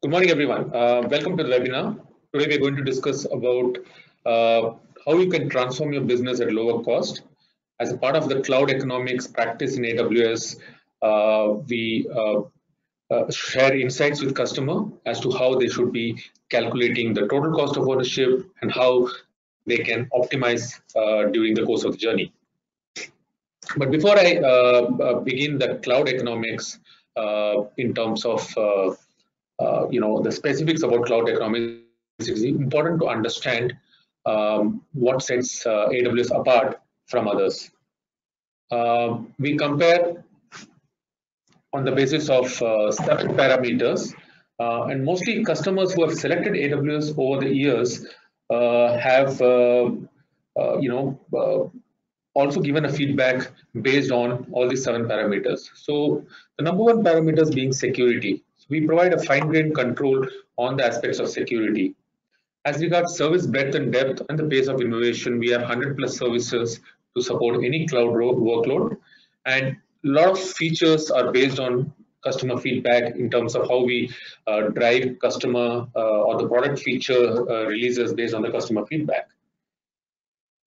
Good morning, everyone. Welcome to the webinar. Today, we're going to discuss about how you can transform your business at lower cost. As a part of the cloud economics practice in AWS, we share insights with customer as to how they should be calculating the total cost of ownership and how they can optimize during the course of the journey. But before I begin the cloud economics in terms of the specifics about cloud economics, it's important to understand what sets AWS apart from others. We compare on the basis of 7 parameters, and mostly customers who have selected AWS over the years have also given a feedback based on all these 7 parameters. So the number one parameter is being security. So we provide a fine-grained control on the aspects of security. As regards service breadth and depth and the pace of innovation, we have 100 plus services to support any cloud workload, and a lot of features are based on customer feedback in terms of how we drive customer or the product feature releases based on the customer feedback.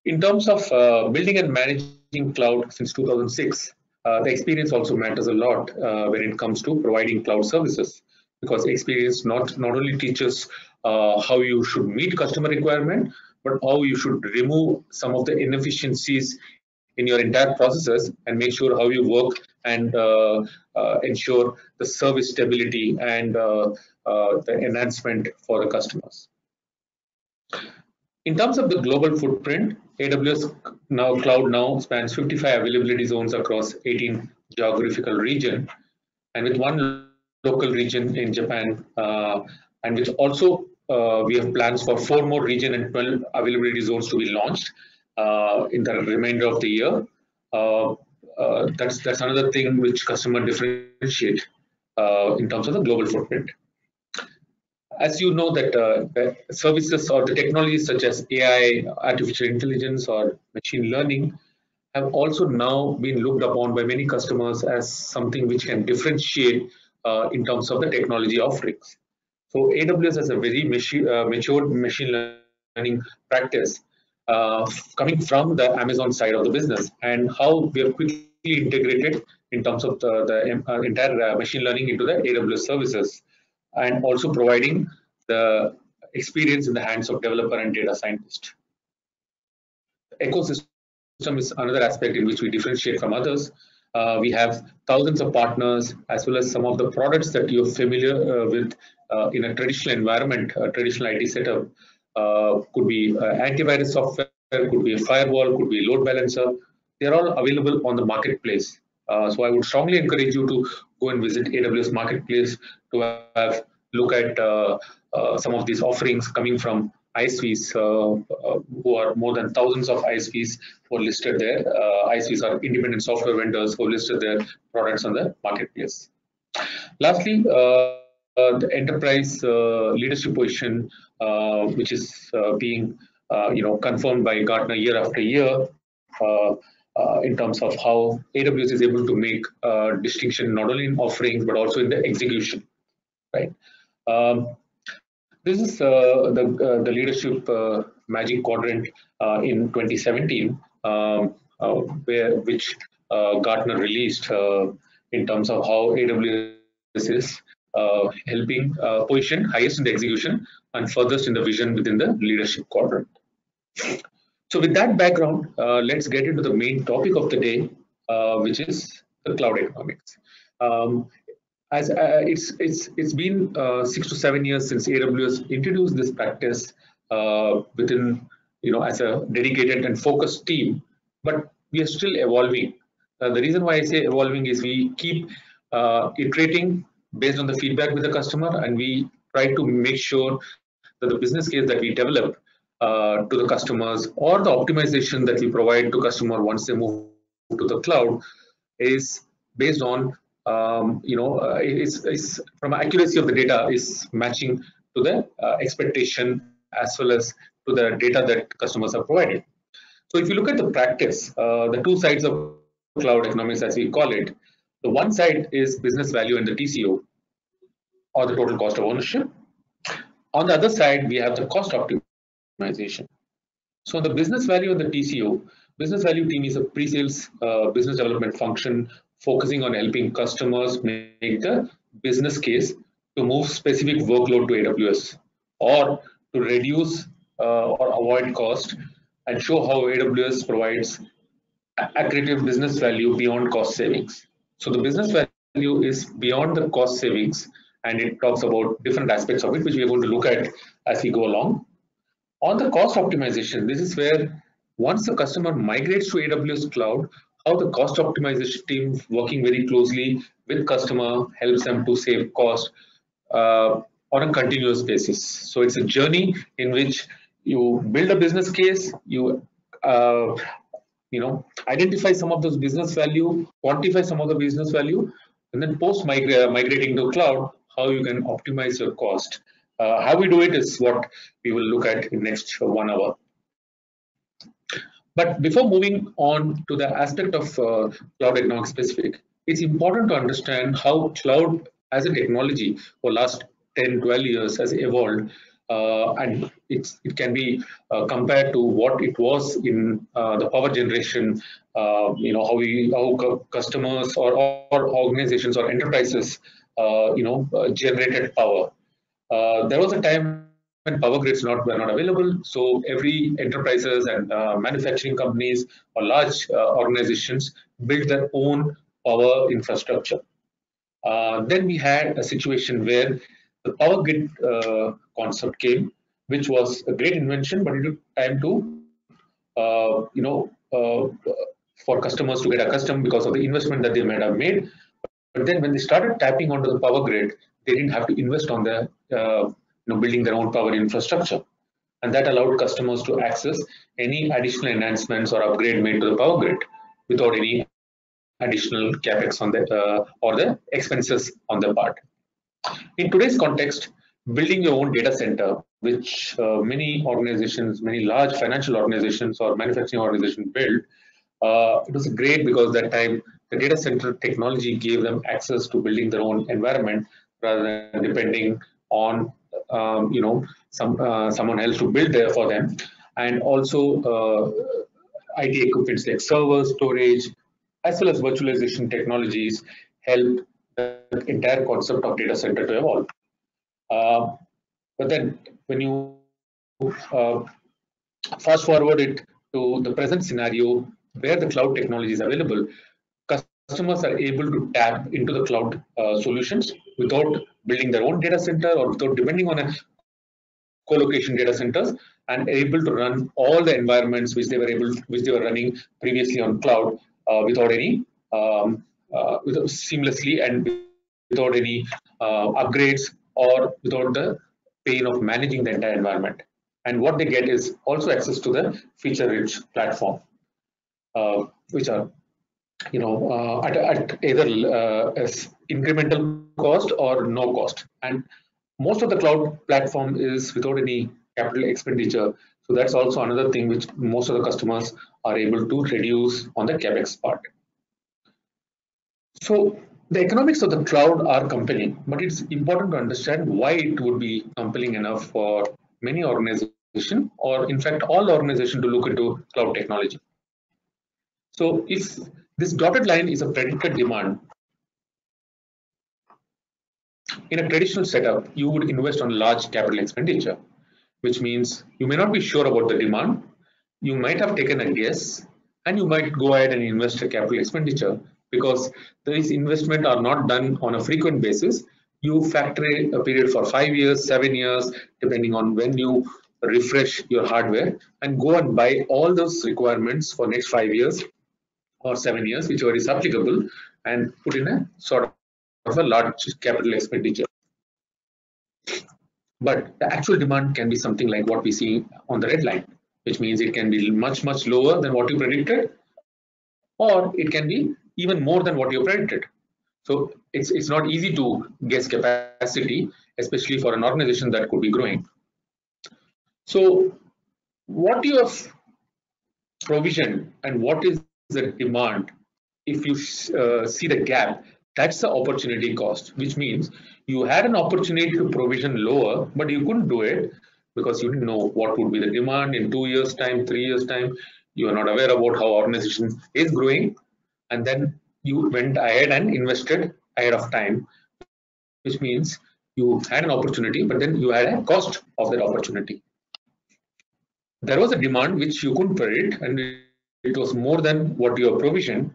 In terms of building and managing cloud since 2006, the experience also matters a lot when it comes to providing cloud services, because experience not only teaches how you should meet customer requirement, but how you should remove some of the inefficiencies in your entire processes and make sure how you work and ensure the service stability and the enhancement for the customers. In terms of the global footprint, AWS Cloud now spans 55 availability zones across 18 geographical regions, and with one local region in Japan, and which also we have plans for 4 more region and 12 availability zones to be launched in the remainder of the year. That's another thing which customer differentiate in terms of the global footprint. As you know that the services or the technologies such as AI, artificial intelligence, or machine learning have also now been looked upon by many customers as something which can differentiate in terms of the technology offerings. So AWS has a very matured machine learning practice coming from the Amazon side of the business, and how we have quickly integrated in terms of the entire machine learning into the AWS services, and also providing the experience in the hands of developer and data scientist. The ecosystem is another aspect in which we differentiate from others. We have thousands of partners, as well as some of the products that you're familiar with in a traditional environment, a traditional IT setup. Could be antivirus software, could be a firewall, could be a load balancer. They're all available on the marketplace. So I would strongly encourage you to go and visit AWS Marketplace to have look at some of these offerings coming from ISVs, who are more than thousands of ISVs who are listed there. ISVs are independent software vendors who listed their products on the marketplace. Lastly, the enterprise leadership position, which is being confirmed by Gartner year after year. In terms of how AWS is able to make distinction not only in offerings but also in the execution, right? This is the leadership magic quadrant in 2017, which Gartner released in terms of how AWS is helping position highest in the execution and furthest in the vision within the leadership quadrant. So with that background, let's get into the main topic of the day, which is the cloud economics. As it's been 6 to 7 years since AWS introduced this practice within as a dedicated and focused team, but we are still evolving. The reason why I say evolving is we keep iterating based on the feedback with the customer, and we try to make sure that the business case that we develop to the customers, or the optimization that we provide to customer once they move to the cloud, is based on it's from accuracy of the data is matching to the expectation as well as to the data that customers are providing. So if you look at the practice, the two sides of cloud economics, as we call it, the one side is business value and the TCO. or the total cost of ownership. On the other side, we have the cost optimization. So the business value and the TCO, business value team is a pre-sales business development function focusing on helping customers make the business case to move specific workload to AWS or to reduce or avoid cost and show how AWS provides accretive business value beyond cost savings. So the business value is beyond the cost savings, and it talks about different aspects of it, which we are going to look at as we go along. On the cost optimization, this is where once the customer migrates to AWS cloud, how the cost optimization team working very closely with customer helps them to save cost on a continuous basis. So it's a journey in which you build a business case, uh, identify some of those business value, quantify some of the business value, and then post migrating to cloud, how you can optimize your cost. How we do it is what we will look at in next 1 hour. But before moving on to the aspect of cloud economic specific, it's important to understand how cloud as a technology for last 10, 12 years has evolved, and it can be compared to what it was in the power generation. How customers or organizations or enterprises generated power. There was a time when power grids were not available, so every enterprises and manufacturing companies or large organizations built their own power infrastructure. Then we had a situation where the power grid concept came, which was a great invention, but it took time to, for customers to get accustomed because of the investment that they might have made. But then when they started tapping onto the power grid, they didn't have to invest on the building their own power infrastructure, and that allowed customers to access any additional enhancements or upgrade made to the power grid without any additional capex on the or the expenses on their part. In today's context, building your own data center, which many organizations, many large financial organizations or manufacturing organizations build, it was great because that time the data center technology gave them access to building their own environment rather than depending on someone else to build there for them, and also IT equipments like servers, storage, as well as virtualization technologies helped the entire concept of data center to evolve. But then when you fast forward it to the present scenario where the cloud technology is available, customers are able to tap into the cloud solutions without building their own data center or without depending on a co-location data centers, and able to run all the environments which they were running previously on cloud without any seamlessly and without any upgrades or without the pain of managing the entire environment. And what they get is also access to the feature-rich platform, which are at either as incremental cost or no cost. And most of the cloud platform is without any capital expenditure. So that's also another thing which most of the customers are able to reduce on the capex part. So the economics of the cloud are compelling, but it's important to understand why it would be compelling enough for many organizations, or in fact all organizations, to look into cloud technology. So if this dotted line is a predicted demand, in a traditional setup, you would invest on large capital expenditure, which means you may not be sure about the demand. You might have taken a guess, and you might go ahead and invest a capital expenditure because these investments are not done on a frequent basis. You factor a period for 5 years, 7 years, depending on when you refresh your hardware, and go and buy all those requirements for next 5 years or 7 years, whichever is applicable, and put in a sort of a large capital expenditure. But the actual demand can be something like what we see on the red line, which means it can be much, much lower than what you predicted, or it can be even more than what you predicted. So it's not easy to guess capacity, especially for an organization that could be growing. So what you have provisioned and what is the demand, if you see the gap That's the opportunity cost, which means you had an opportunity to provision lower, but you couldn't do it because you didn't know what would be the demand in 2 years' time, 3 years' time. You are not aware about how organization is growing, and then you went ahead and invested ahead of time, which means you had an opportunity, but then you had a cost of that opportunity. There was a demand which you couldn't predict, and it was more than what you have provisioned.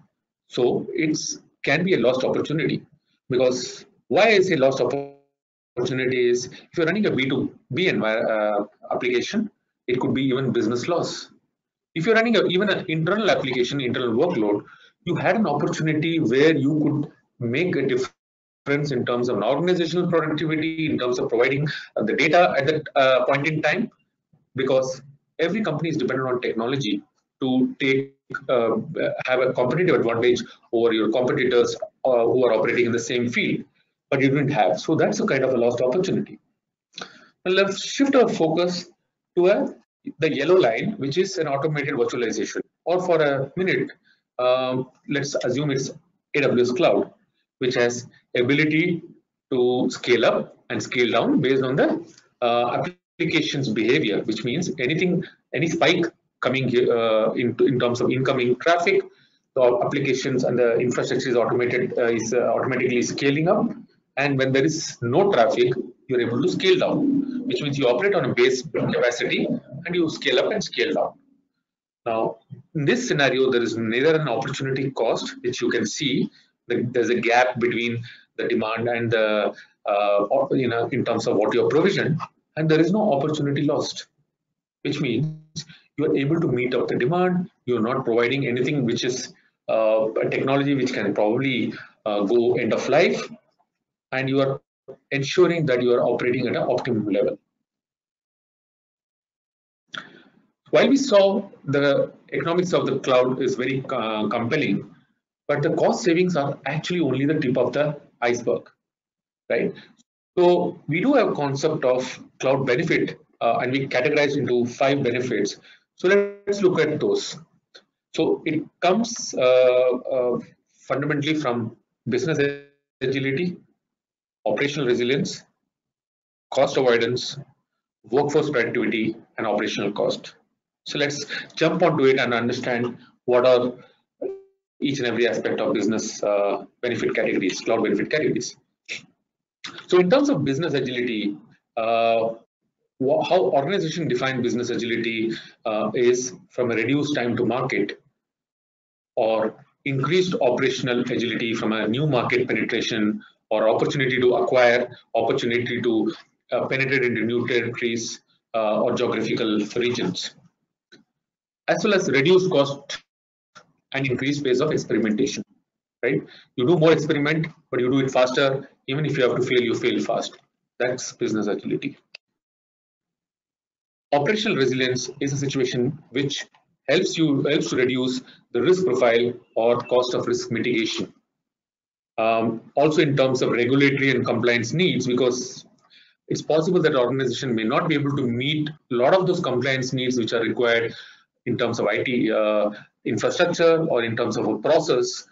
So it can be a lost opportunity. Because why I say lost opportunity is if you're running a B2B application, it could be even business loss. If you're running even an internal application, internal workload, you had an opportunity where you could make a difference in terms of organizational productivity, in terms of providing the data at that point in time, because every company is dependent on technology to have a competitive advantage over your competitors who are operating in the same field, but you didn't have. So that's a kind of a lost opportunity. Now let's shift our focus to the yellow line, which is an automated virtualization. Or for a minute, let's assume it's AWS Cloud, which has ability to scale up and scale down based on the application's behavior, which means any spike coming in terms of incoming traffic, the applications and the infrastructure is automatically scaling up, and when there is no traffic, you're able to scale down, which means you operate on a base capacity and you scale up and scale down. Now, in this scenario, there is neither an opportunity cost, which you can see that there's a gap between the demand and the in terms of what you have provisioned, and there is no opportunity lost, which means you are able to meet up the demand. You are not providing anything which is a technology which can probably go end of life, and you are ensuring that you are operating at an optimum level. While we saw the economics of the cloud is very compelling, but the cost savings are actually only the tip of the iceberg, right? So we do have a concept of cloud benefit, and we categorize into 5 benefits. So let's look at those. So it comes fundamentally from business agility, operational resilience, cost avoidance, workforce productivity, and operational cost. So let's jump onto it and understand what are each and every aspect of business benefit categories, cloud benefit categories. So in terms of business agility, how organization define business agility is from a reduced time to market or increased operational agility from a new market penetration or opportunity to acquire, opportunity to penetrate into new territories or geographical regions, as well as reduced cost and increased pace of experimentation, right? You do more experiment, but you do it faster. Even if you have to fail, you fail fast. That's business agility. Operational resilience is a situation which helps to reduce the risk profile or cost of risk mitigation. Also in terms of regulatory and compliance needs, because it's possible that organization may not be able to meet a lot of those compliance needs which are required in terms of IT infrastructure or in terms of a process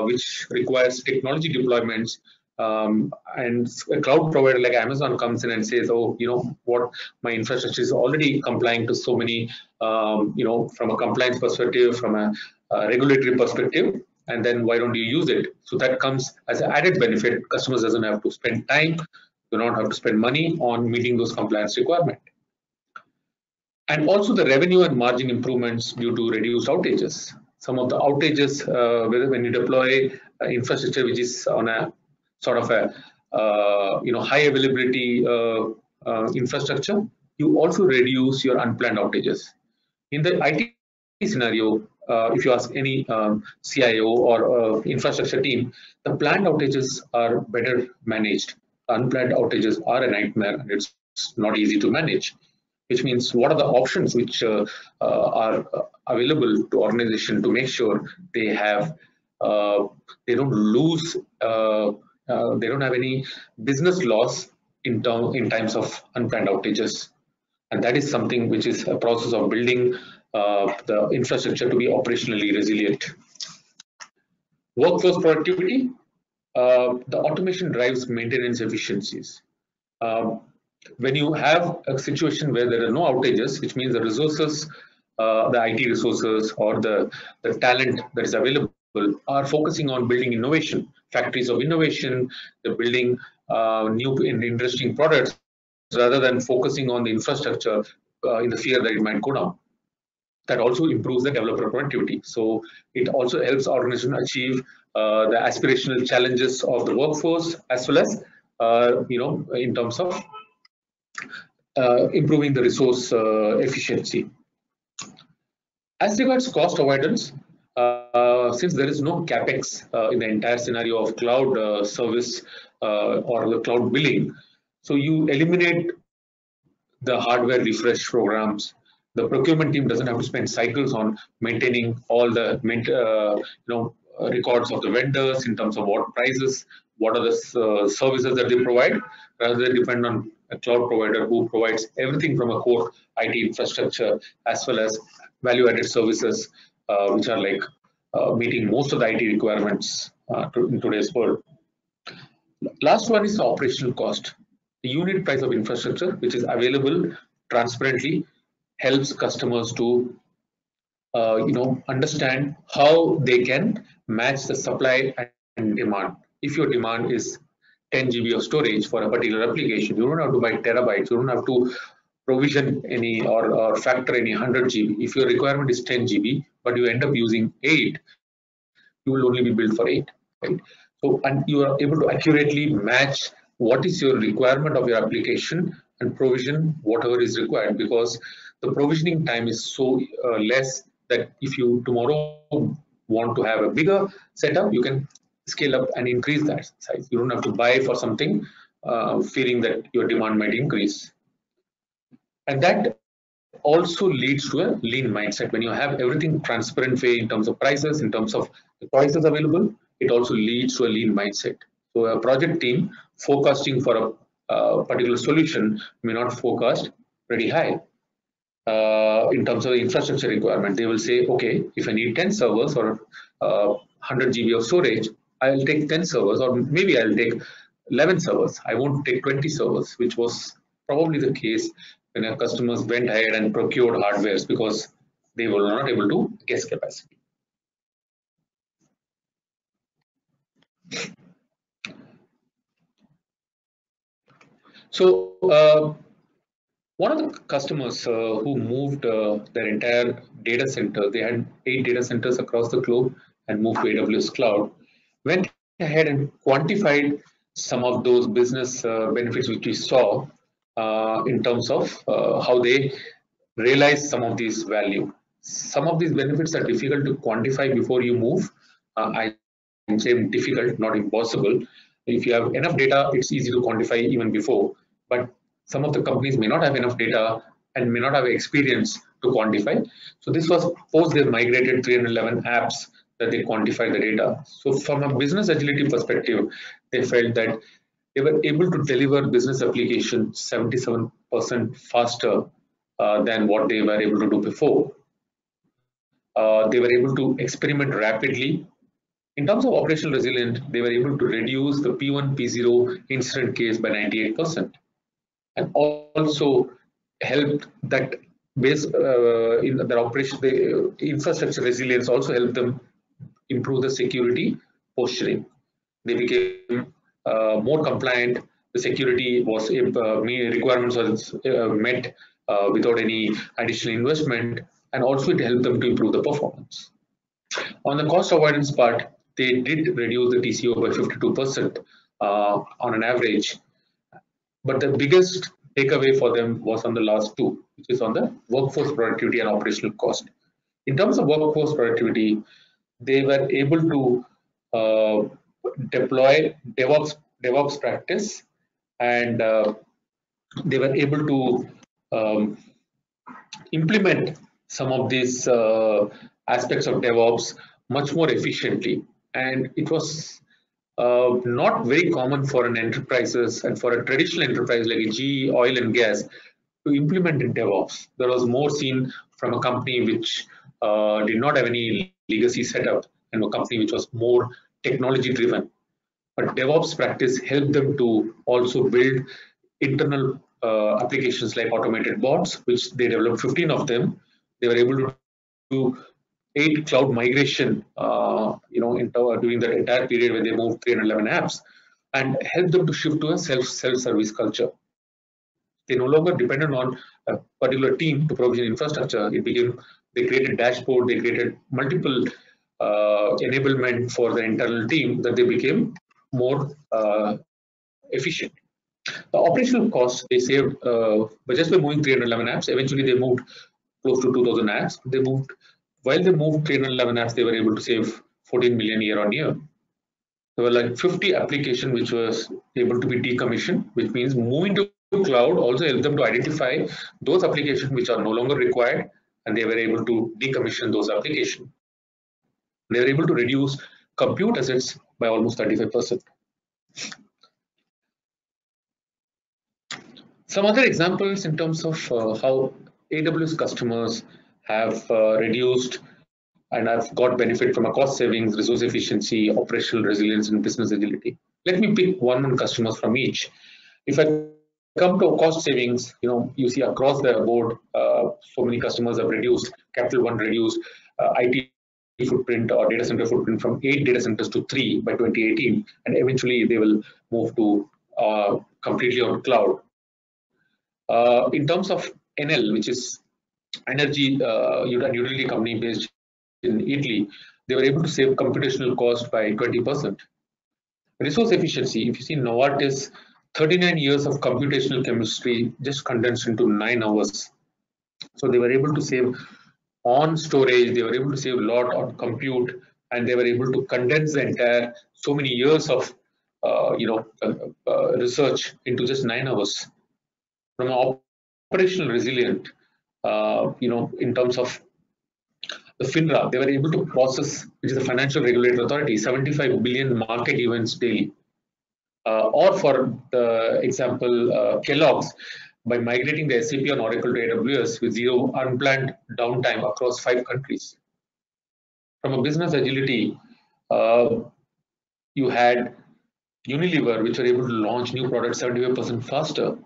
which requires technology deployments. And a cloud provider like Amazon comes in and says, oh, you know what, my infrastructure is already complying to so many, from a compliance perspective, from a regulatory perspective, and then why don't you use it? So that comes as an added benefit. Customers doesn't have to spend time, do not have to spend money on meeting those compliance requirements. And also the revenue and margin improvements due to reduced outages. Some of the outages, when you deploy infrastructure which is on a sort of a high availability infrastructure, you also reduce your unplanned outages. In the IT scenario, if you ask any CIO or infrastructure team, the planned outages are better managed. Unplanned outages are a nightmare, and it's not easy to manage. Which means what are the options which are available to organization to make sure they have they don't lose they don't have any business loss in times of unplanned outages, and that is something which is a process of building the infrastructure to be operationally resilient. Workforce productivity. the automation drives maintenance efficiencies. Um, when you have a situation where there are no outages, which means the resources, the IT resources or the talent that is available are focusing on building innovation, factories of innovation, they're building new and interesting products rather than focusing on the infrastructure in the fear that it might go down. That also improves the developer productivity. So it also helps organizations achieve the aspirational challenges of the workforce as well as in terms of improving the resource efficiency. As regards cost avoidance, since there is no capex in the entire scenario of cloud service or the cloud billing, so you eliminate the hardware refresh programs. The procurement team doesn't have to spend cycles on maintaining all the records of the vendors in terms of what prices, what are the services that they provide. Rather, they depend on a cloud provider who provides everything from a core IT infrastructure as well as value-added services, which are like meeting most of the IT requirements in today's world. Last one is the operational cost. The unit price of infrastructure, which is available transparently, helps customers to understand how they can match the supply and demand. If your demand is 10 GB of storage for a particular application, you don't have to buy terabytes. You don't have to provision any or factor any 100 GB. If your requirement is 10 GB, but you end up using 8, you will only be billed for 8, right? So, and you are able to accurately match what is your requirement of your application and provision whatever is required, because the provisioning time is so less that if you tomorrow want to have a bigger setup, you can scale up and increase that size. You don't have to buy for something fearing that your demand might increase. And that also leads to a lean mindset. When you have everything transparent way in terms of prices, in terms of the prices available, it also leads to a lean mindset. So a project team forecasting for a particular solution may not forecast pretty high. In terms of the infrastructure requirement, they will say, okay, if I need 10 servers or 100 GB of storage, I'll take 10 servers, or maybe I'll take 11 servers. I won't take 20 servers, which was probably the case when our customers went ahead and procured hardwares because they were not able to guess capacity. So one of the customers who moved their entire data center, they had 8 data centers across the globe and moved to AWS cloud, went ahead and quantified some of those business benefits which we saw in terms of how they realize some of these value. Some of these benefits are difficult to quantify before you move. I'm saying difficult, not impossible. If you have enough data, it's easy to quantify even before. But some of the companies may not have enough data and may not have experience to quantify. So this was post they migrated 311 apps that they quantified the data. So from a business agility perspective, they felt that they were able to deliver business applications 77% faster than what they were able to do before. They were able to experiment rapidly. In terms of operational resilience, they were able to reduce the P1, P0 incident case by 98%, and also helped that base in their operation, the infrastructure resilience also helped them improve the security posturing. They became more compliant. The security was requirements was met without any additional investment, and also it helped them to improve the performance. On the cost avoidance part, they did reduce the TCO by 52% on an average. But the biggest takeaway for them was on the last two, which is on the workforce productivity and operational cost. In terms of workforce productivity, they were able to deploy DevOps practice, and they were able to implement some of these aspects of DevOps much more efficiently. And it was not very common for an enterprises and for a traditional enterprise like a GE oil and gas to implement in DevOps. There was more seen from a company which did not have any legacy setup and a company which was more technology driven. But DevOps practice helped them to also build internal applications like automated bots, which they developed 15 of them. They were able to do 8 cloud migration, during that entire period when they moved 311 apps, and help them to shift to a self-service culture. They no longer depended on a particular team to provision infrastructure. They created dashboard, they created multiple enablement for the internal team that they became more efficient. The operational costs they saved but just by moving 311 apps. Eventually, they moved close to 2,000 apps. While they moved 311 apps, they were able to save 14 million year on year. There were like 50 applications which was able to be decommissioned, which means moving to cloud also helped them to identify those applications which are no longer required, and they were able to decommission those applications. They were able to reduce compute assets by almost 35%. Some other examples in terms of how AWS customers have reduced and have got benefit from a cost savings, resource efficiency, operational resilience, and business agility. Let me pick one customers from each. If I come to cost savings, you see across the board, so many customers have reduced. Capital One reduced IT footprint or data center footprint from 8 data centers to 3 by 2018, and eventually they will move to completely on cloud. In terms of Enel, which is energy utility company based in Italy, they were able to save computational cost by 20%. Resource efficiency, if you see Novartis, 39 years of computational chemistry just condensed into 9 hours. So they were able to save on storage, they were able to save a lot on compute, and they were able to condense the entire so many years of research into just 9 hours. From an operational resilient, in terms of the FINRA, they were able to process, which is the Financial Regulatory Authority, 75 billion market events daily. Or for the example, Kellogg's, by migrating the SAP on Oracle to AWS with zero unplanned downtime across 5 countries. From a business agility, you had Unilever, which were able to launch new products 75% faster.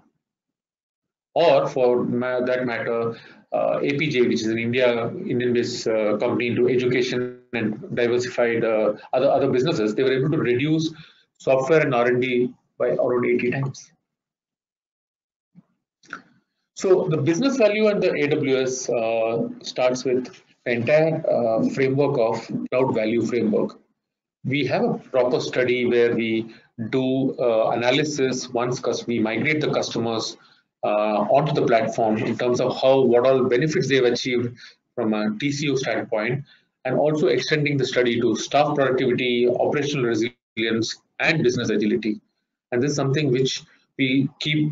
Or for that matter, APJ, which is an Indian-based company into education and diversified other businesses, they were able to reduce software and R&D by around 80 times. So the business value and the AWS starts with the entire framework of cloud value framework. We have a proper study where we do analysis once we migrate the customers onto the platform in terms of what all benefits they've achieved from a TCO standpoint, and also extending the study to staff productivity, operational resilience, and business agility. And this is something which we keep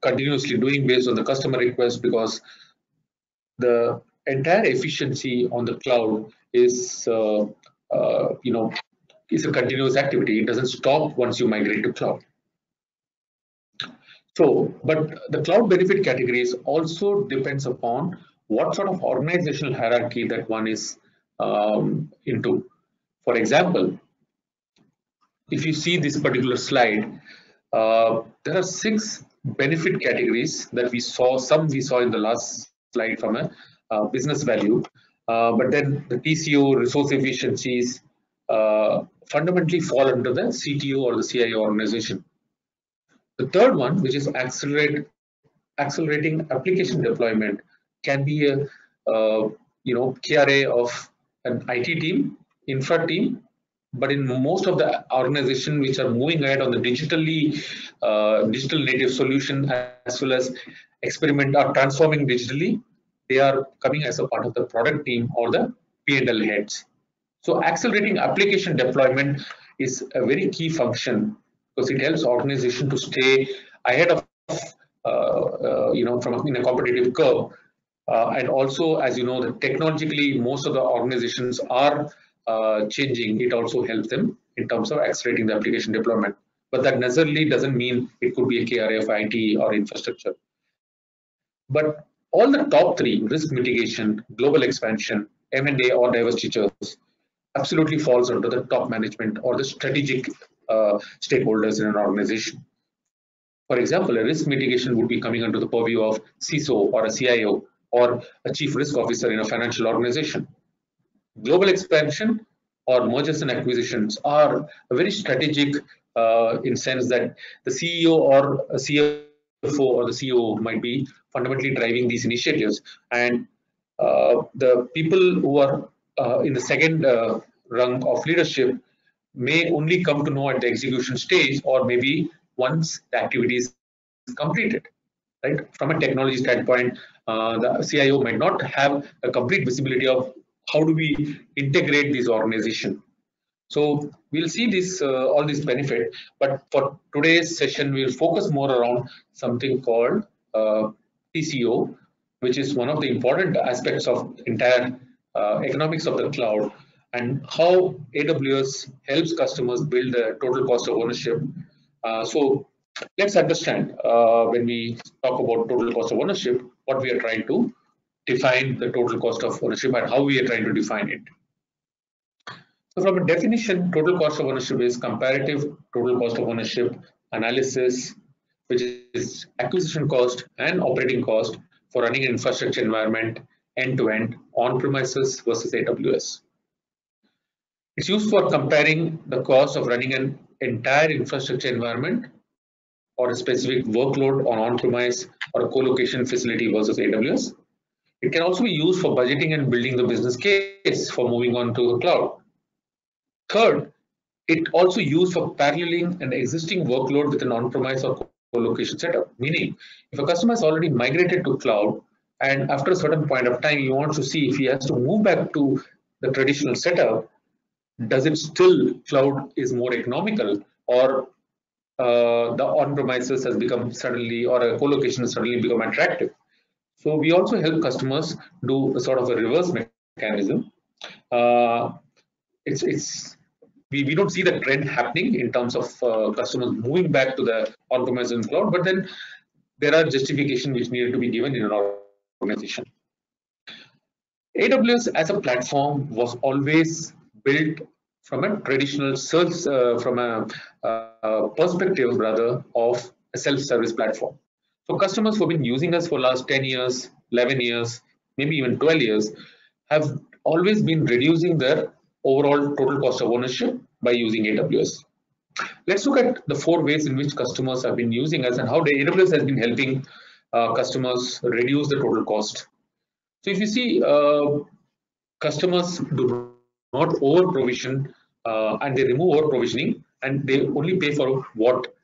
continuously doing based on the customer request, because the entire efficiency on the cloud is is a continuous activity. It doesn't stop once you migrate to cloud. So, but the cloud benefit categories also depends upon what sort of organizational hierarchy that one is into. For example, if you see this particular slide, there are 6 benefit categories that we saw. Some we saw in the last slide from a business value, but then the TCO, resource efficiencies, fundamentally fall under the CTO or the CIO organization. The third one, which is accelerating application deployment, can be a KRA of an IT team, infra team, but in most of the organizations which are moving ahead on the digital native solution, as well as experiment or transforming digitally, they are coming as a part of the product team or the P&L heads. So accelerating application deployment is a very key function, because it helps organization to stay ahead of in a competitive curve, and also, as you know, that technologically most of the organizations are changing. It also helps them in terms of accelerating the application deployment, but that necessarily doesn't mean it could be a KRA of IT or infrastructure. But all the top 3, risk mitigation, global expansion, M&A or divestitures, absolutely falls under the top management or the strategic stakeholders in an organization. For example, a risk mitigation would be coming under the purview of CISO or a CIO or a chief risk officer in a financial organization. Global expansion or mergers and acquisitions are a very strategic in sense that the CEO or a CFO or the CEO might be fundamentally driving these initiatives, and the people who are in the second rung of leadership may only come to know at the execution stage or maybe once the activity is completed. Right? From a technology standpoint, the CIO might not have a complete visibility of how do we integrate this organization. So we'll see this all this benefit, but for today's session, we'll focus more around something called TCO, which is one of the important aspects of entire economics of the cloud, and how AWS helps customers build the total cost of ownership. So let's understand when we talk about total cost of ownership, what we are trying to define the total cost of ownership and how we are trying to define it. So from a definition, total cost of ownership is comparative total cost of ownership analysis, which is acquisition cost and operating cost for running an infrastructure environment end-to-end on-premises versus AWS. It's used for comparing the cost of running an entire infrastructure environment or a specific workload on-premise or a co-location facility versus AWS. It can also be used for budgeting and building the business case for moving on to the cloud. Third, it also used for paralleling an existing workload with an on-premise or co-location setup. Meaning, if a customer has already migrated to cloud, and after a certain point of time, you want to see if he has to move back to the traditional setup, does it still cloud is more economical, or the on-premises has become suddenly, or a co-location has suddenly become attractive. So we also help customers do a sort of a reverse mechanism. We don't see the trend happening in terms of customers moving back to the on-premise and cloud, but then there are justifications which needed to be given in an organization. AWS as a platform was always built from a traditional from a perspective rather of a self-service platform. So customers who have been using us for the last 10 years, 11 years, maybe even 12 years, have always been reducing their overall total cost of ownership by using AWS. Let's look at the 4 ways in which customers have been using us and how the AWS has been helping customers reduce the total cost. So if you see, customers do not over provision and they remove over provisioning and they only pay for what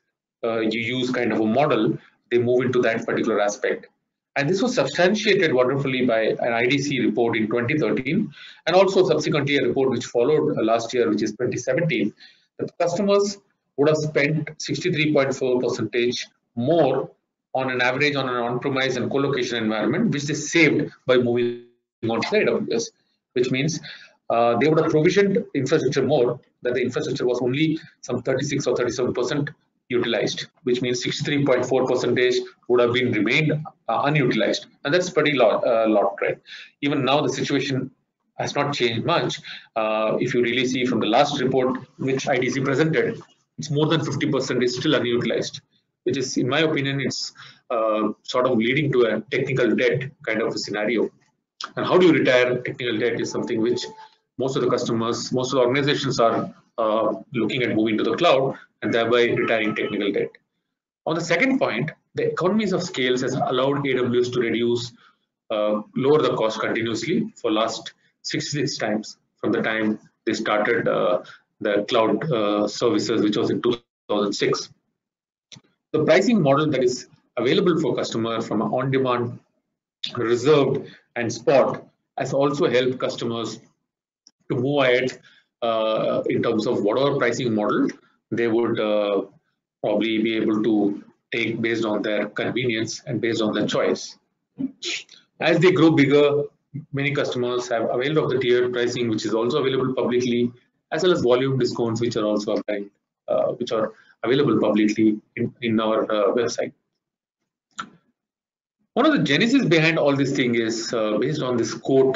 you use kind of a model, they move into that particular aspect. And this was substantiated wonderfully by an IDC report in 2013, and also subsequently a report which followed last year, which is 2017. The customers would have spent 63.4% more on an average on an on-premise and co-location environment, which they saved by moving on to the AWS, which means they would have provisioned infrastructure more, that the infrastructure was only some 36 or 37% utilized, which means 63.4% would have been remained unutilized, and that's pretty lot, right? Even now, the situation has not changed much. If you really see from the last report which IDC presented, it's more than 50% is still unutilized, which is, in my opinion, it's sort of leading to a technical debt kind of a scenario. And how do you retire technical debt is something which most of the customers, most of the organizations are looking at moving to the cloud and thereby retiring technical debt. On the second point, the economies of scales has allowed AWS to reduce, lower the cost continuously for last 66 times from the time they started the cloud services, which was in 2006. The pricing model that is available for customer from an on-demand, reserved, and spot has also helped customers to move ahead in terms of whatever pricing model they would probably be able to take based on their convenience and based on their choice. As they grow bigger, many customers have availed of the tiered pricing, which is also available publicly, as well as volume discounts, which are also applied, which are available publicly in our website. One of the genesis behind all this thing is based on this quote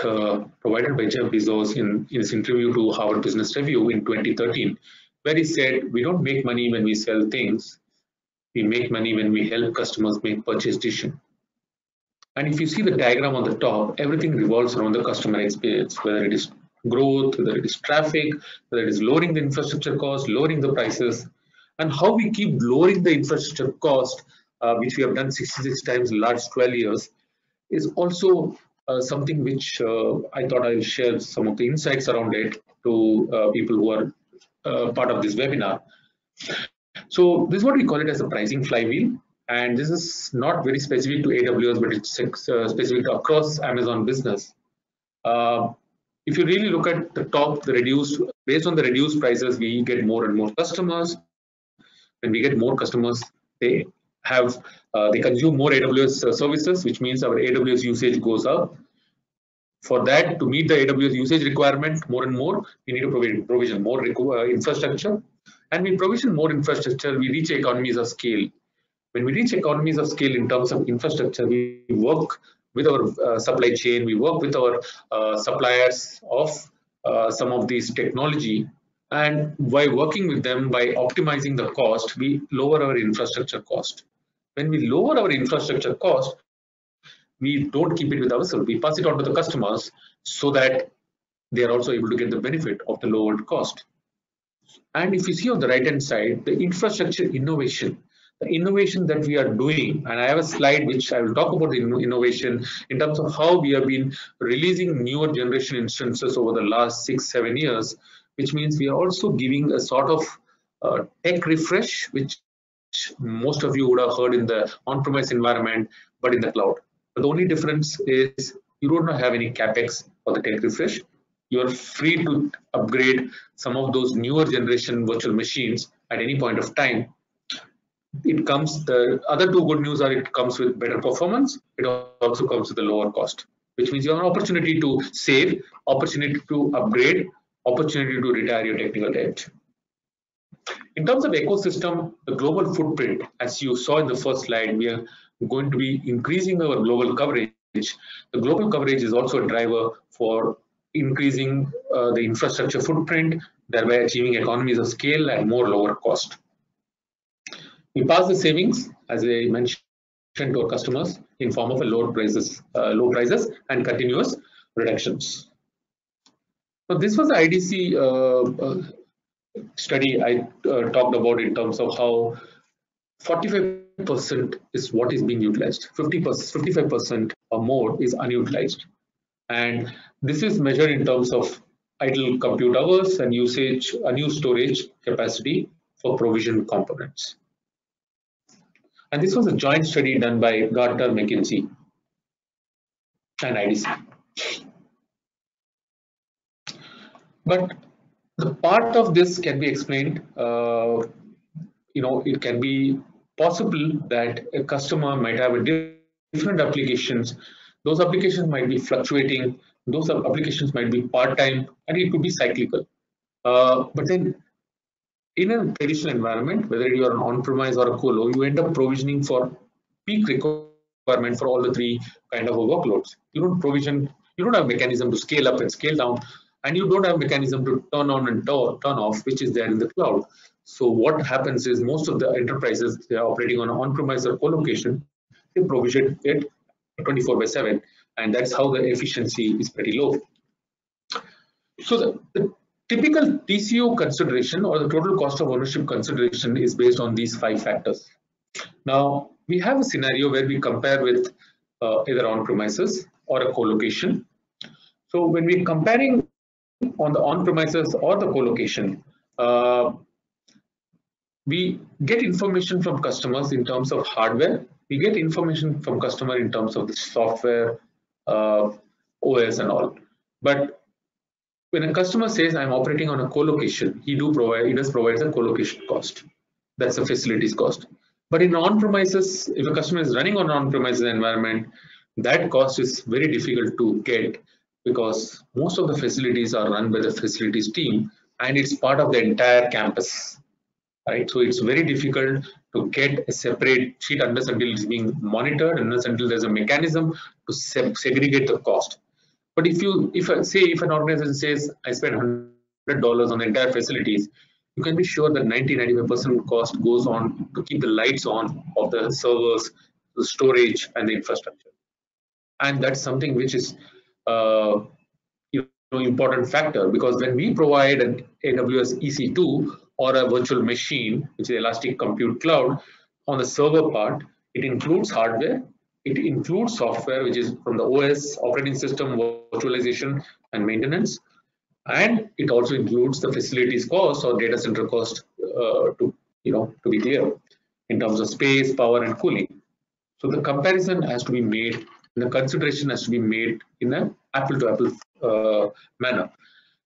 provided by Jeff Bezos in his interview to Harvard Business Review in 2013, where he said, "We don't make money when we sell things. We make money when we help customers make purchase decisions." And if you see the diagram on the top, everything revolves around the customer experience, whether it is growth, whether it is traffic, whether it is lowering the infrastructure cost, lowering the prices, and how we keep lowering the infrastructure cost, which we have done 66 times in the last 12 years, is also something which I thought I'll share some of the insights around it to people who are part of this webinar. So this is what we call it as a pricing flywheel. And this is not very specific to AWS, but it's specific to across Amazon business. If you really look at the top, based on the reduced prices, we get more and more customers. When we get more customers, they consume more AWS services, which means our AWS usage goes up. For that, to meet the AWS usage requirement more and more, we need to provision more infrastructure. And we provision more infrastructure, we reach economies of scale. When we reach economies of scale in terms of infrastructure, we work with our supply chain, we work with our suppliers of some of these technology, and by working with them, by optimizing the cost, we lower our infrastructure cost. When we lower our infrastructure cost, we don't keep it with ourselves, we pass it on to the customers so that they are also able to get the benefit of the lowered cost. And if you see on the right hand side, the infrastructure innovation, the innovation that we are doing, and I have a slide which I will talk about the innovation in terms of how we have been releasing newer generation instances over the last 6-7 years, which means we are also giving a sort of tech refresh, which most of you would have heard in the on-premise environment, but in the cloud. But the only difference is you don't have any capex for the tech refresh. You are free to upgrade some of those newer generation virtual machines at any point of time. The other two good news are it comes with better performance. It also comes with a lower cost, which means you have an opportunity to save, opportunity to upgrade, opportunity to retire your technical debt. In terms of ecosystem, the global footprint, as you saw in the first slide, we are going to be increasing our global coverage. The global coverage is also a driver for increasing the infrastructure footprint, thereby achieving economies of scale and more lower cost. We pass the savings, as I mentioned, to our customers in form of low prices and continuous reductions. So this was the IDC study I talked about in terms of how 45% is what is being utilized, 55% or more is unutilized. And this is measured in terms of idle compute hours and usage, unused storage capacity for provisioned components. And this was a joint study done by Gartner, McKinsey, and IDC. But the part of this can be explained, it can be possible that a customer might have different applications. Those applications might be fluctuating, those applications might be part-time, and it could be cyclical. But then in a traditional environment, whether you are an on-premise or a colo, you end up provisioning for peak requirement for all the three kind of workloads. You don't have mechanism to scale up and scale down, and you don't have mechanism to turn on and turn off, which is there in the cloud. So what happens is most of the enterprises, they are operating on an on-premise or co-location, they provision it 24/7, and that's how the efficiency is pretty low. So the typical TCO consideration, or the total cost of ownership consideration, is based on these 5 factors. Now, we have a scenario where we compare with either on-premises or a co-location. So when we're comparing on the on-premises or the co-location, we get information from customers in terms of hardware. We get information from customer in terms of the software, OS and all. But when a customer says I'm operating on a co-location, he does provide the co-location cost. That's the facilities cost. But in on-premises, if a customer is running on an on-premises environment, that cost is very difficult to get because most of the facilities are run by the facilities team and it's part of the entire campus. Right? So it's very difficult to get a separate sheet unless until it's being monitored, unless until there's a mechanism to segregate the cost. But if an organization says I spend $100 on the entire facilities, you can be sure that 90-95% cost goes on to keep the lights on of the servers, the storage, and the infrastructure. And that's something which is important factor, because when we provide an AWS EC2 or a virtual machine, which is Elastic Compute Cloud, on the server part, it includes hardware, it includes software, which is from the OS, operating system, virtualization, and maintenance, and it also includes the facilities cost or data center cost, to be clear, in terms of space, power, and cooling. So the comparison has to be made, the consideration has to be made in an apple-to-apple manner.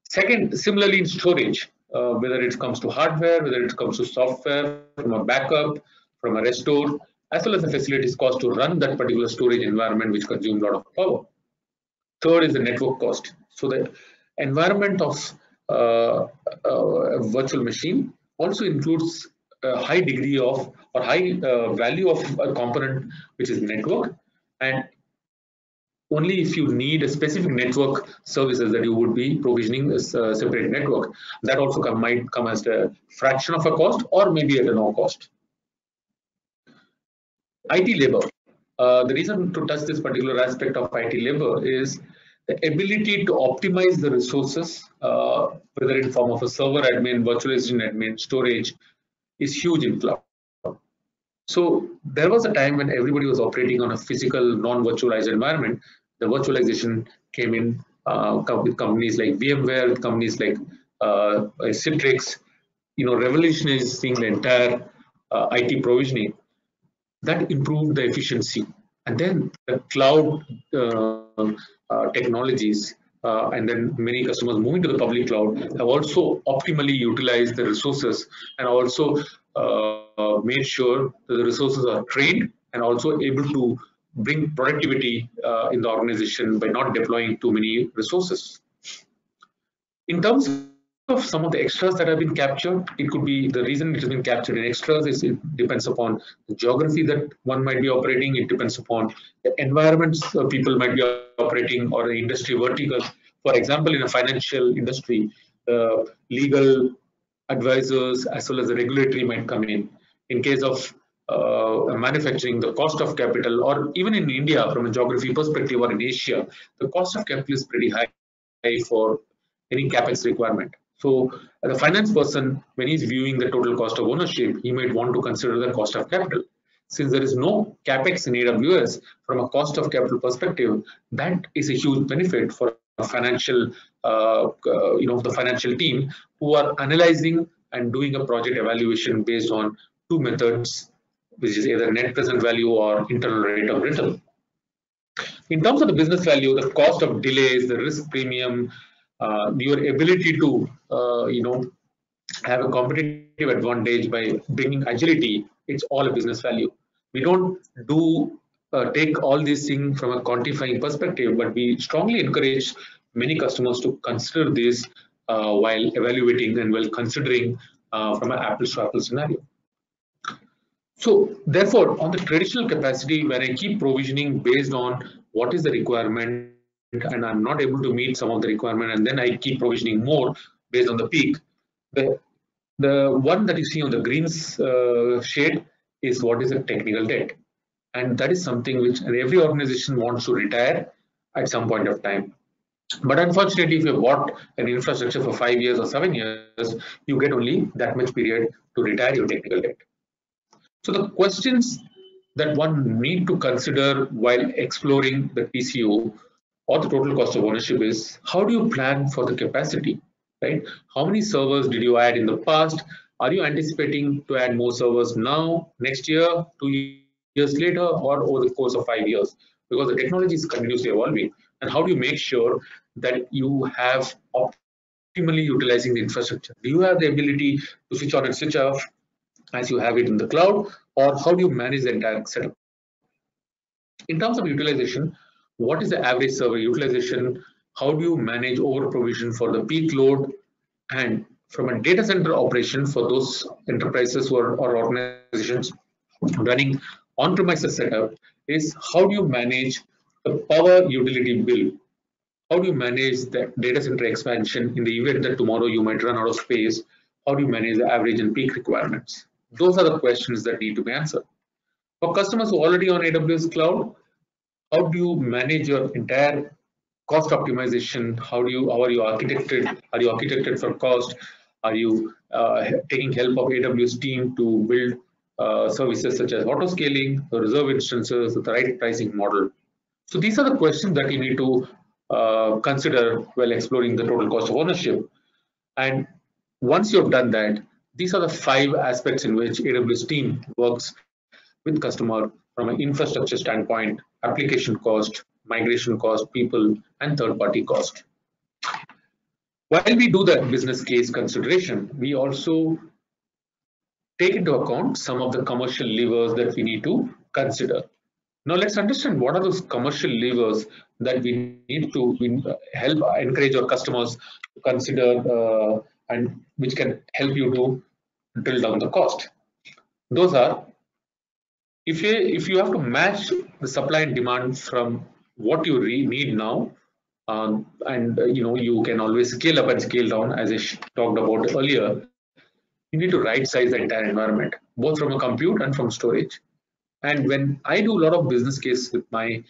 Second, similarly in storage, whether it comes to hardware, whether it comes to software, from a backup, from a restore, as well as the facilities cost to run that particular storage environment, which consumes a lot of power. Third is the network cost. So the environment of a virtual machine also includes a high degree of or high value of a component, which is network, and only if you need a specific network services that you would be provisioning a separate network. That also might come as a fraction of a cost or maybe at a no cost. IT labor. The reason to touch this particular aspect of IT labor is the ability to optimize the resources, whether in form of a server admin, virtualization admin, storage, is huge in cloud. So there was a time when everybody was operating on a physical, non-virtualized environment. The virtualization came in with companies like VMware, with companies like Citrix, revolutionizing the entire IT provisioning. That improved the efficiency. And then the cloud technologies, and then many customers moving to the public cloud have also optimally utilized the resources and also made sure that the resources are trained and also able to bring productivity in the organization by not deploying too many resources. In terms of some of the extras that have been captured, it could be the reason it has been captured in extras is it depends upon the geography that one might be operating, it depends upon the environments people might be operating or the industry vertical. For example, in a financial industry, legal advisors as well as the regulatory might come in. In case of manufacturing, the cost of capital, or even in India from a geography perspective or in Asia, the cost of capital is pretty high for any capex requirement. So the finance person, when he's viewing the total cost of ownership, he might want to consider the cost of capital. Since there is no capex in AWS, from a cost of capital perspective, that is a huge benefit for a financial, the financial team who are analyzing and doing a project evaluation based on two methods, which is either net present value or internal rate of return. In terms of the business value, the cost of delays, the risk premium, your ability to have a competitive advantage by bringing agility, it's all a business value. We don't take all these things from a quantifying perspective, but we strongly encourage many customers to consider this while evaluating and while considering from an apples to apples scenario. So therefore, on the traditional capacity, where I keep provisioning based on what is the requirement, and I'm not able to meet some of the requirement, and then I keep provisioning more based on the peak. The one that you see on the green shade is what is a technical debt, and that is something which every organization wants to retire at some point of time. But unfortunately, if you bought an infrastructure for 5 years or 7 years, you get only that much period to retire your technical debt. So the questions that one need to consider while exploring the TCO or the total cost of ownership is, how do you plan for the capacity, right? How many servers did you add in the past? Are you anticipating to add more servers now, next year, 2 years later, or over the course of 5 years? Because the technology is continuously evolving. And how do you make sure that you have optimally utilizing the infrastructure? Do you have the ability to switch on and switch off as you have it in the cloud, or how do you manage the entire setup? In terms of utilization, what is the average server utilization? How do you manage over provision for the peak load? And from a data center operation for those enterprises or organizations running on-premises setup is how do you manage the power utility bill? How do you manage the data center expansion in the event that tomorrow you might run out of space? How do you manage the average and peak requirements? Those are the questions that need to be answered. For customers who are already on AWS cloud, how do you manage your entire cost optimization? How are you architected? Are you architected for cost? Are you taking help of AWS team to build services such as auto scaling, reserve instances, the right pricing model? So these are the questions that you need to consider while exploring the total cost of ownership. And once you've done that, these are the 5 aspects in which AWS team works with customer from an infrastructure standpoint: application cost, migration cost, people, and third-party cost. While we do the business case consideration, we also take into account some of the commercial levers that we need to consider. Now let's understand what are those commercial levers that we need to help encourage our customers to consider and which can help you to drill down the cost. Those are, if you have to match the supply and demand from what you need now, and you can always scale up and scale down, as I talked about earlier. You need to right size the entire environment, both from a compute and from storage. And when I do a lot of business case with my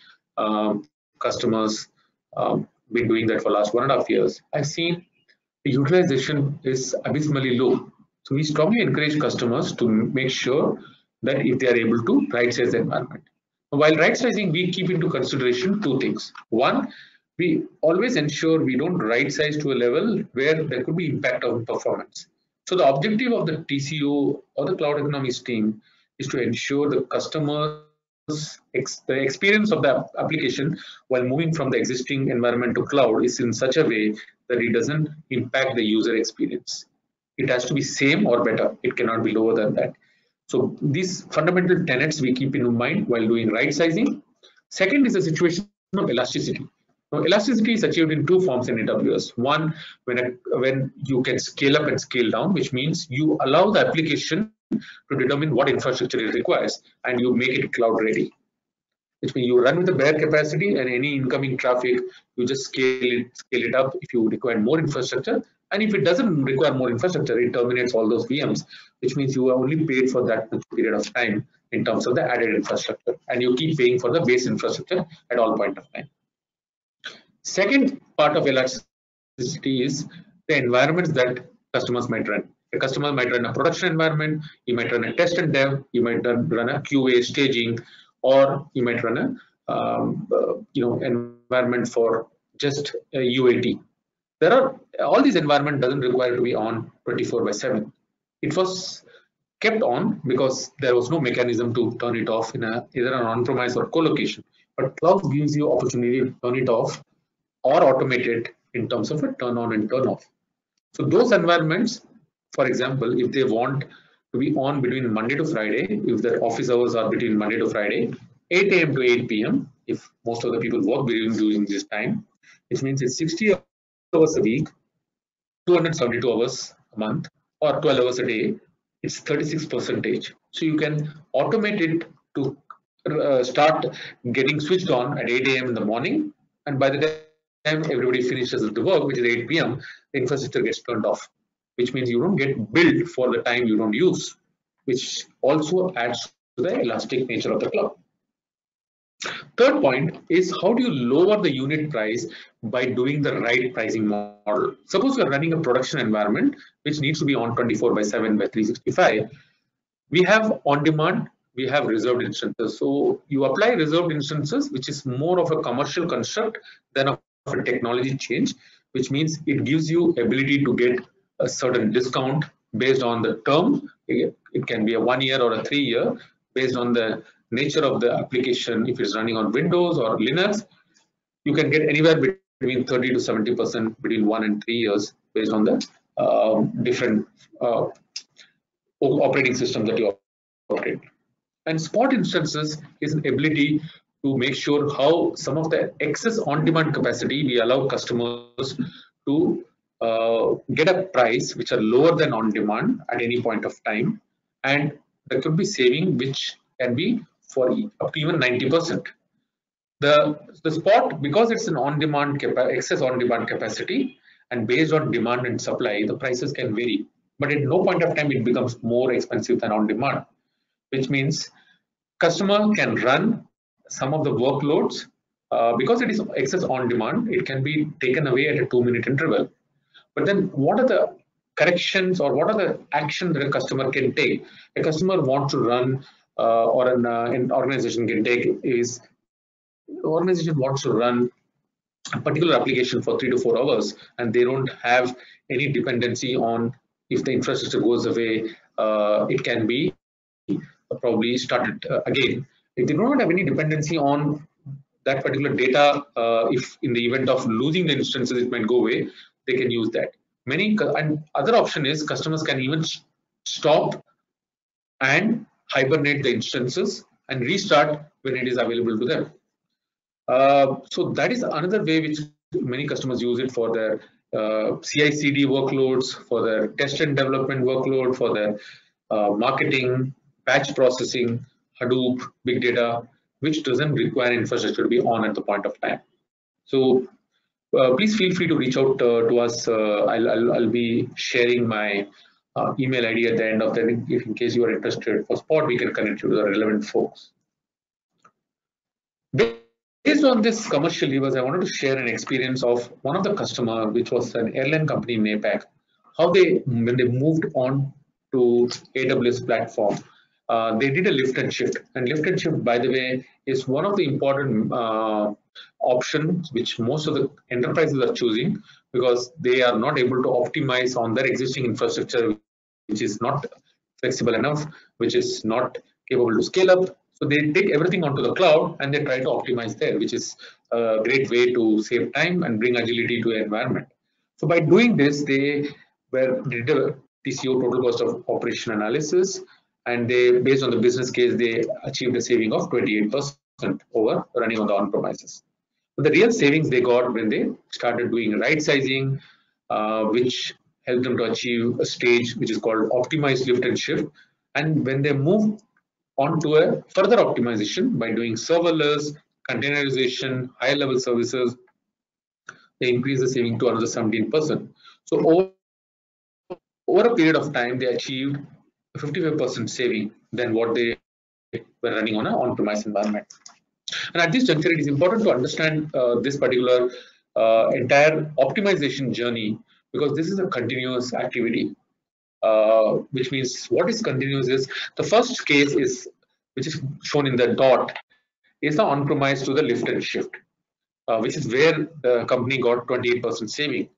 customers, been doing that for the last 1.5 years, I've seen the utilization is abysmally low. So we strongly encourage customers to make sure that if they are able to right size the environment. While right sizing, we keep into consideration 2 things. One, we always ensure we don't right size to a level where there could be impact on performance. So the objective of the TCO or the cloud economics team is to ensure the customer's the experience of the application while moving from the existing environment to cloud is in such a way that it doesn't impact the user experience. It has to be same or better. It cannot be lower than that. So these fundamental tenets we keep in mind while doing right sizing. Second is a situation of elasticity. Now, elasticity is achieved in 2 forms in AWS. One, when you can scale up and scale down, which means you allow the application to determine what infrastructure it requires, and you make it cloud ready. Which means you run with the bare capacity, and any incoming traffic, you just scale it up if you require more infrastructure. And if it doesn't require more infrastructure, it terminates all those VMs, which means you are only paid for that period of time in terms of the added infrastructure, and you keep paying for the base infrastructure at all point of time. Second part of elasticity is the environments that customers might run. A customer might run a production environment, you might run a test and dev, you might run a QA staging, or you might run a environment for just a UAT. There are all these environment doesn't require to be on 24/7. It was kept on because there was no mechanism to turn it off in either an on-premise or co-location. But cloud gives you opportunity to turn it off or automate it in terms of a turn on and turn off. So those environments, for example, if they want to be on between Monday to Friday, if their office hours are between Monday to Friday, 8 a.m. to 8 p.m., if most of the people work during this time, which means it's 60 hours a week, 272 hours a month, or 12 hours a day, it's 36%. So you can automate it to start getting switched on at 8 a.m. in the morning, and by the time everybody finishes the work, which is 8 p.m., the infrastructure gets turned off, which means you don't get billed for the time you don't use, which also adds to the elastic nature of the cloud. Third point is, how do you lower the unit price by doing the right pricing model? Suppose you're running a production environment which needs to be on 24/7 by 365. We have on demand, we have reserved instances. So you apply reserved instances, which is more of a commercial construct than of a technology change, which means it gives you ability to get a certain discount based on the term. It can be a 1 year or a 3 year based on the nature of the application. If it's running on Windows or Linux, you can get anywhere between 30 to 70% between 1 and 3 years based on the different operating system that you operate. And spot instances is an ability to make sure how some of the excess on-demand capacity we allow customers to get a price which are lower than on demand at any point of time, and there could be saving which can be for up to even 90%. The spot, because it's an on-demand excess on-demand capacity, and based on demand and supply, the prices can vary. But at no point of time it becomes more expensive than on-demand, which means customer can run some of the workloads because it is excess on-demand. It can be taken away at a 2-minute interval. But then, what are the corrections or what are the actions that a customer can take? A customer wants to run or an organization can take is organization wants to run a particular application for 3 to 4 hours, and they don't have any dependency on if the infrastructure goes away, it can be probably started again. If they don't have any dependency on that particular data, if in the event of losing the instances, it might go away, they can use that. And other option is customers can even stop and hibernate the instances and restart when it is available to them. So that is another way which many customers use it for their CI/CD workloads, for their test and development workload, for their marketing, batch processing, Hadoop, big data, which doesn't require infrastructure to be on at the point of time. So please feel free to reach out to us. I'll be sharing my email ID at the end of the link. If in case you are interested for Spot, we can connect you to the relevant folks. Based on this commercial levers, I wanted to share an experience of one of the customer, which was an airline company in APAC, how when they moved on to AWS platform, they did a lift and shift. And lift and shift, by the way, is one of the important options which most of the enterprises are choosing because they are not able to optimize on their existing infrastructure, which is not flexible enough, which is not capable to scale up. So they take everything onto the cloud and they try to optimize there, which is a great way to save time and bring agility to the environment. So by doing this, they did a TCO, total cost of operation analysis, and they, based on the business case, they achieved a saving of 28% over running on the on-premises. But the real savings they got when they started doing right sizing, which helped them to achieve a stage which is called optimized lift and shift. And when they moved onto a further optimization by doing serverless, containerization, higher level services, they increase the saving to another 17%. So over a period of time, they achieved a 55% saving than what they were running on an on-premise environment. And at this juncture, it is important to understand this particular entire optimization journey because this is a continuous activity. Which means what is continuous is the first case is, which is shown in the dot, is the on-premise to the lift and shift, which is where the company got 28% saving.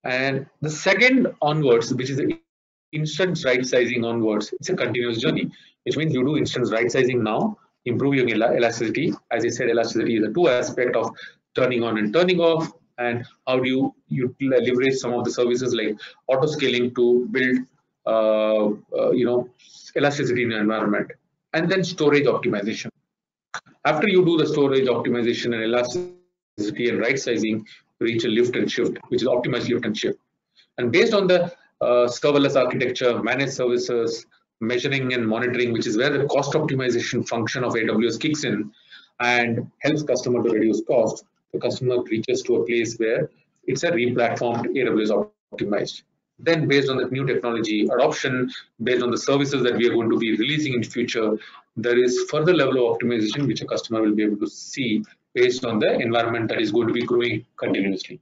And the second onwards, which is the instance right sizing onwards, it's a continuous journey, which means you do instance right sizing now, improving elasticity. As I said, elasticity is a two aspect of turning on and turning off, and how do you leverage some of the services like auto scaling to build elasticity in the environment, and then storage optimization. After you do the storage optimization and elasticity and right sizing, you reach a lift and shift, which is optimized lift and shift. And based on the serverless architecture, managed services, measuring and monitoring, which is where the cost optimization function of AWS kicks in and helps customer to reduce cost, the customer reaches to a place where it's a replatformed AWS optimized. Then based on the new technology adoption, based on the services that we are going to be releasing in the future, there is further level of optimization which a customer will be able to see based on the environment that is going to be growing continuously.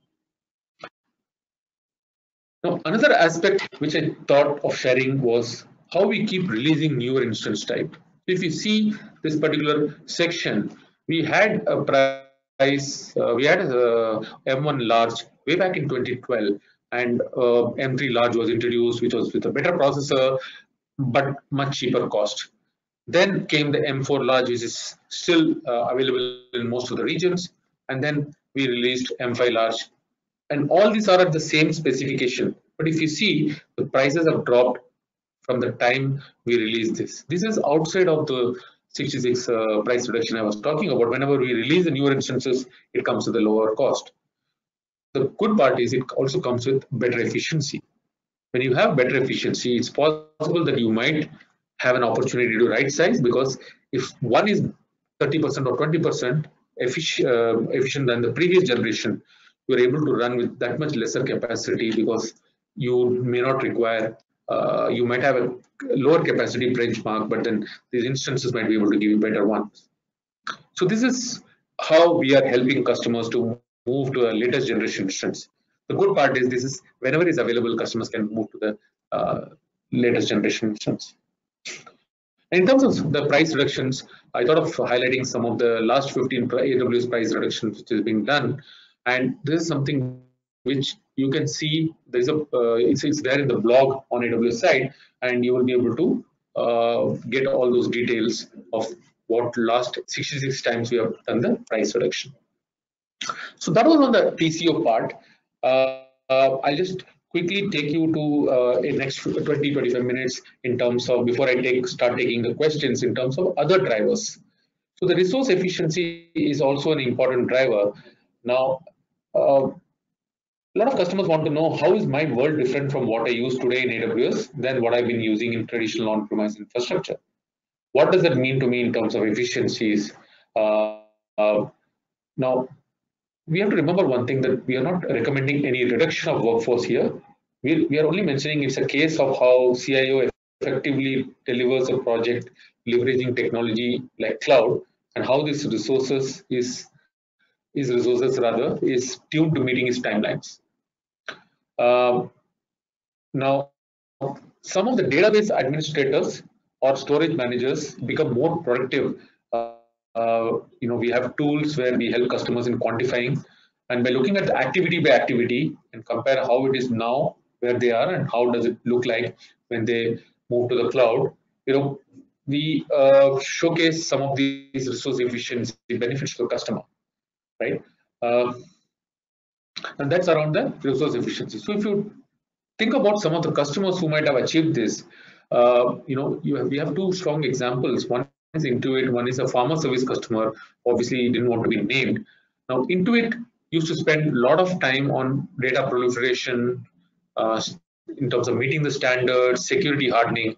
Now, another aspect which I thought of sharing was how we keep releasing newer instance type. If you see this particular section, we had a price, we had a M1 large way back in 2012. And M3 large was introduced, which was with a better processor, but much cheaper cost. Then came the M4 large, which is still available in most of the regions. And then we released M5 large. And all these are at the same specification. But if you see, the prices have dropped from the time we released this. This is outside of the 66 price reduction I was talking about. Whenever we release the newer instances, it comes to the lower cost. the good part is it also comes with better efficiency. When you have better efficiency, it's possible that you might have an opportunity to right size, because if one is 30% or 20% efficient than the previous generation, you're able to run with that much lesser capacity, because you may not require, you might have a lower capacity benchmark, but then these instances might be able to give you better ones. So this is how we are helping customers to move to a latest generation instance. The good part is this is whenever it's available, customers can move to the latest generation instance. In terms of the price reductions, I thought of highlighting some of the last 15 AWS price reductions which is being done, and this is something which you can see. There's a it's there in the blog on AWS side, and you will be able to get all those details of what last 66 times we have done the price reduction. So that was on the TCO part. I'll just quickly take you to in next 20-25 minutes in terms of, before I start taking the questions, in terms of other drivers. So the resource efficiency is also an important driver. Now, a lot of customers want to know, how is my world different from what I use today in AWS than what I've been using in traditional on-premise infrastructure? What does that mean to me in terms of efficiencies? Now, we have to remember one thing, that we are not recommending any reduction of workforce here. We are only mentioning it's a case of how CIO effectively delivers a project leveraging technology like cloud, and how this resources is tuned to meeting his timelines. Now, some of the database administrators or storage managers become more productive. We have tools where we help customers in quantifying, and by looking at the activity by activity and compare how it is now, where they are, and how does it look like when they move to the cloud. We showcase some of these resource efficiency benefits to the customer, right? And that's around the resource efficiency. So if you think about some of the customers who might have achieved this, we have two strong examples. One is Intuit, one is a pharma service customer. Obviously, didn't want to be named. Now, Intuit used to spend a lot of time on data proliferation in terms of meeting the standards, security hardening.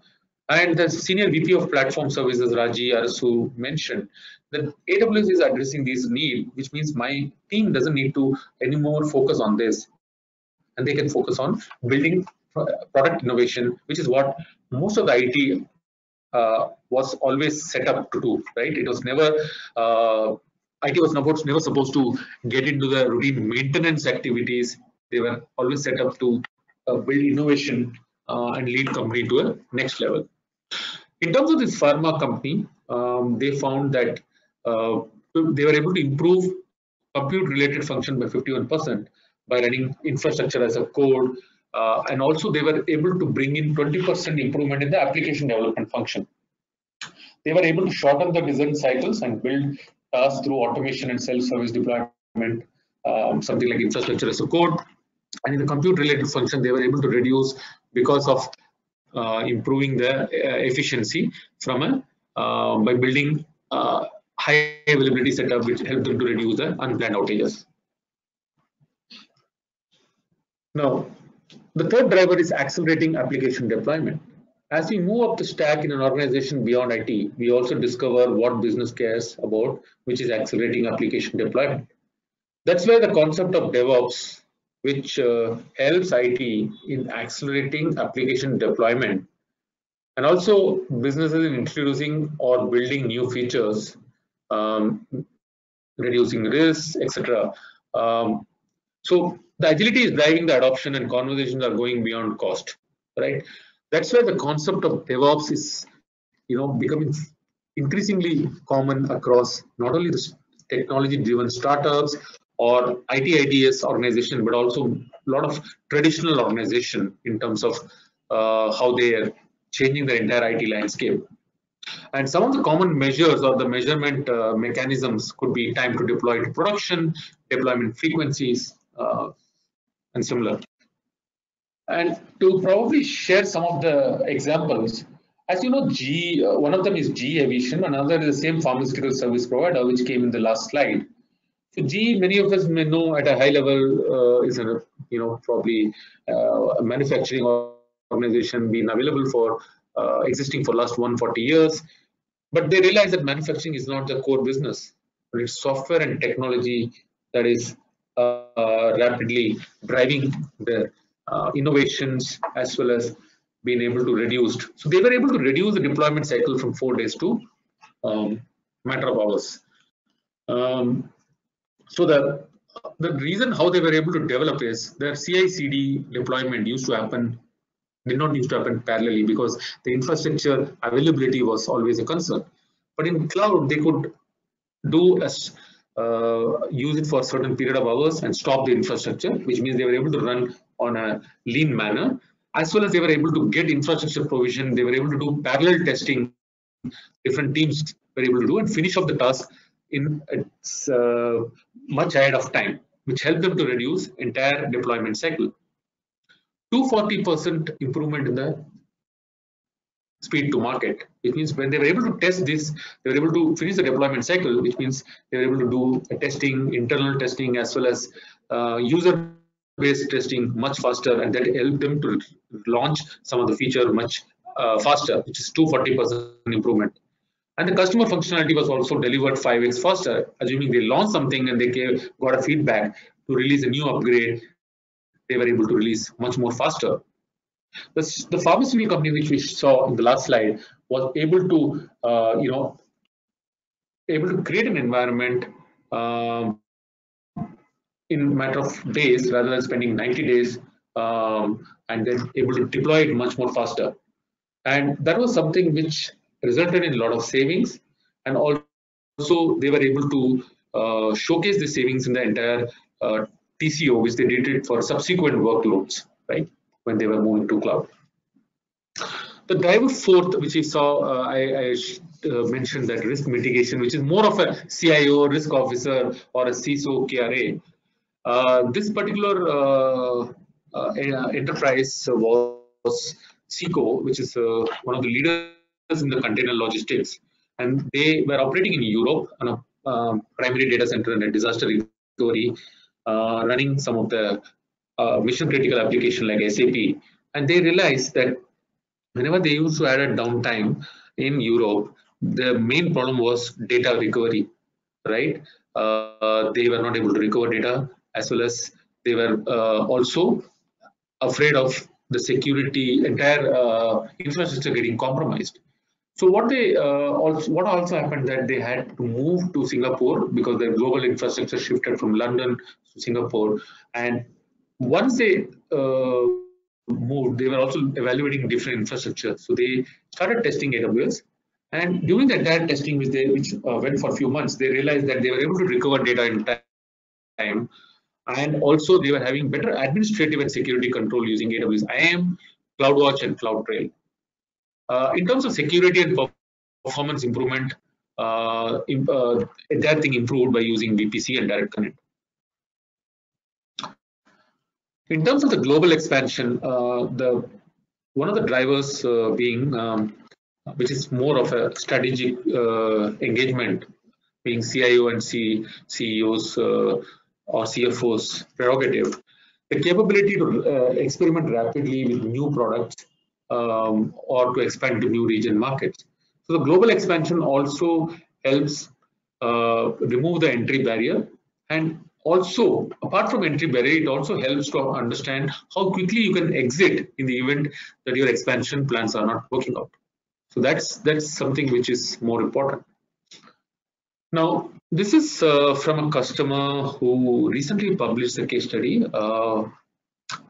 And the senior VP of Platform Services, Raji Arasu, mentioned that AWS is addressing these needs, which means my team doesn't need to anymore focus on this, and they can focus on building product innovation, which is what most of the IT was always set up to do, right? It was never IT was never supposed to get into the routine maintenance activities. They were always set up to build innovation and lead company to a next level. In terms of this pharma company, they found that they were able to improve compute-related function by 51% by running infrastructure as a code, and also they were able to bring in 20% improvement in the application development function. They were able to shorten the design cycles and build tasks through automation and self-service deployment, something like infrastructure as a code. And in the compute-related function, they were able to reduce because of improving the efficiency from by building high availability setup, which helped them to reduce the unplanned outages. Now, the third driver is accelerating application deployment. As we move up the stack in an organization beyond IT, we also discover what business cares about, which is accelerating application deployment. That's where the concept of DevOps, which helps IT in accelerating application deployment, and also businesses in introducing or building new features, reducing risks, etc. So the agility is driving the adoption, and conversations are going beyond cost, right? That's where the concept of DevOps is, becoming increasingly common across not only the technology-driven startups or IT/ITES organization, but also a lot of traditional organization in terms of how they are changing the entire IT landscape. And some of the common measures or the measurement mechanisms could be time to deploy to production, deployment frequencies, and similar. And to probably share some of the examples, as you know, one of them is GE Aviation, another is the same pharmaceutical service provider, which came in the last slide. So GE, many of us may know at a high level, is a probably a manufacturing organization been available for existing for last 140 years, but they realize that manufacturing is not the core business, but it's software and technology that is rapidly driving their innovations as well as being able to reduce. So they were able to reduce the deployment cycle from 4 days to matter of hours. So the reason how they were able to develop is their CI/CD deployment did not used to happen parallelly because the infrastructure availability was always a concern. But in cloud, they could do use it for a certain period of hours and stop the infrastructure, which means they were able to run on a lean manner, as well as they were able to get infrastructure provision. They were able to do parallel testing. Different teams were able to do and finish off the task in much ahead of time, which helped them to reduce entire deployment cycle. 240% improvement in the speed to market, which means when they were able to test this, they were able to finish the deployment cycle, which means they were able to do testing, internal testing, as well as user-based testing much faster, and that helped them to launch some of the feature much faster, which is 240% improvement. And the customer functionality was also delivered 5x faster, assuming they launched something and they got a feedback to release a new upgrade, they were able to release much more faster. The pharmaceutical company, which we saw in the last slide, was able to, able to create an environment in a matter of days rather than spending 90 days, and then able to deploy it much more faster. And that was something which resulted in a lot of savings, and also they were able to showcase the savings in the entire TCO, which they did it for subsequent workloads, right, when they were moving to cloud. The driver fourth, which we saw, I mentioned that risk mitigation, which is more of a CIO, risk officer, or a CISO KRA. This particular enterprise was SICO, which is one of the leaders in the container logistics, and they were operating in Europe on a primary data center and a disaster recovery, running some of the mission critical application like SAP, and they realized that whenever they used to add a downtime in Europe, the main problem was data recovery, right? They were not able to recover data, as well as they were also afraid of the security, entire infrastructure getting compromised. So what also happened that they had to move to Singapore because their global infrastructure shifted from London to Singapore, and once they moved, they were also evaluating different infrastructure. So they started testing AWS, and during the entire testing, which went for a few months, they realized that they were able to recover data in time, and also they were having better administrative and security control using AWS IAM, CloudWatch, and CloudTrail. In terms of security and performance improvement, entire thing improved by using VPC and Direct Connect. In terms of the global expansion, one of the drivers being, which is more of a strategic engagement, being CIO and CEOs or CFOs prerogative, the capability to experiment rapidly with new products or to expand to new region markets. So the global expansion also helps remove the entry barrier, and also apart from entry barrier, it also helps to understand how quickly you can exit in the event that your expansion plans are not working out. So that's something which is more important. Now, this is from a customer who recently published a case study.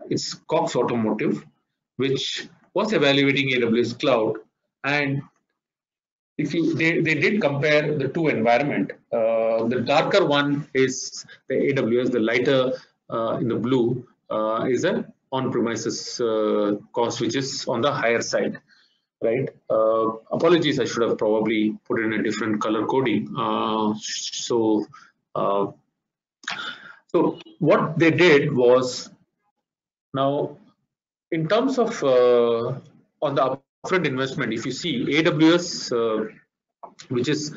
It's Cox Automotive, which was evaluating AWS Cloud, and they did compare the two environment. The darker one is the AWS, the lighter in the blue is an on-premises cost, which is on the higher side, right? Apologies, I should have probably put in a different color coding. So what they did was, now in terms of on the upfront investment, if you see AWS, which is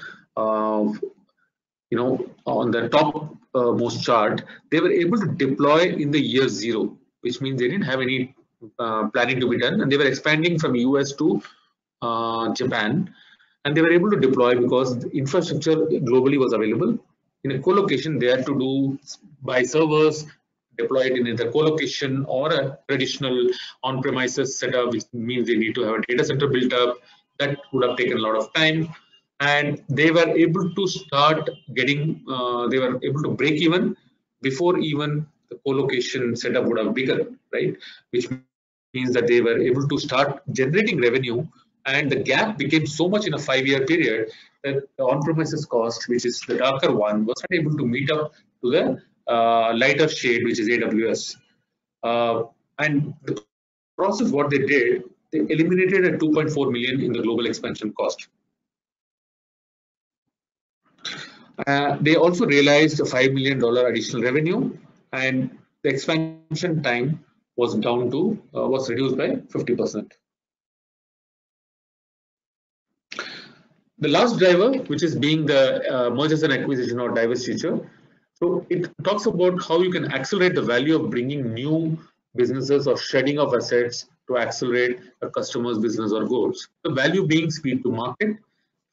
on the top most chart, they were able to deploy in the year 0, which means they didn't have any planning to be done, and they were expanding from US to Japan, and they were able to deploy because the infrastructure globally was available. In a co-location, they had to buy servers, deploy it in either co-location or a traditional on-premises setup, which means they need to have a data center built up. That would have taken a lot of time, and they were able to start getting, they were able to break even before even the co-location setup would have begun, right? Which means that they were able to start generating revenue, and the gap became so much in a 5-year period that the on-premises cost, which is the darker one, was not able to meet up to the lighter shade, which is AWS. And the process, what they did, they eliminated a 2.4 million in the global expansion cost. They also realized a $5 million additional revenue, and the expansion time was down to was reduced by 50%. The last driver, which is being the mergers and acquisition or divestiture. So it talks about how you can accelerate the value of bringing new businesses or shedding of assets to accelerate a customer's business or goals. The value being speed to market,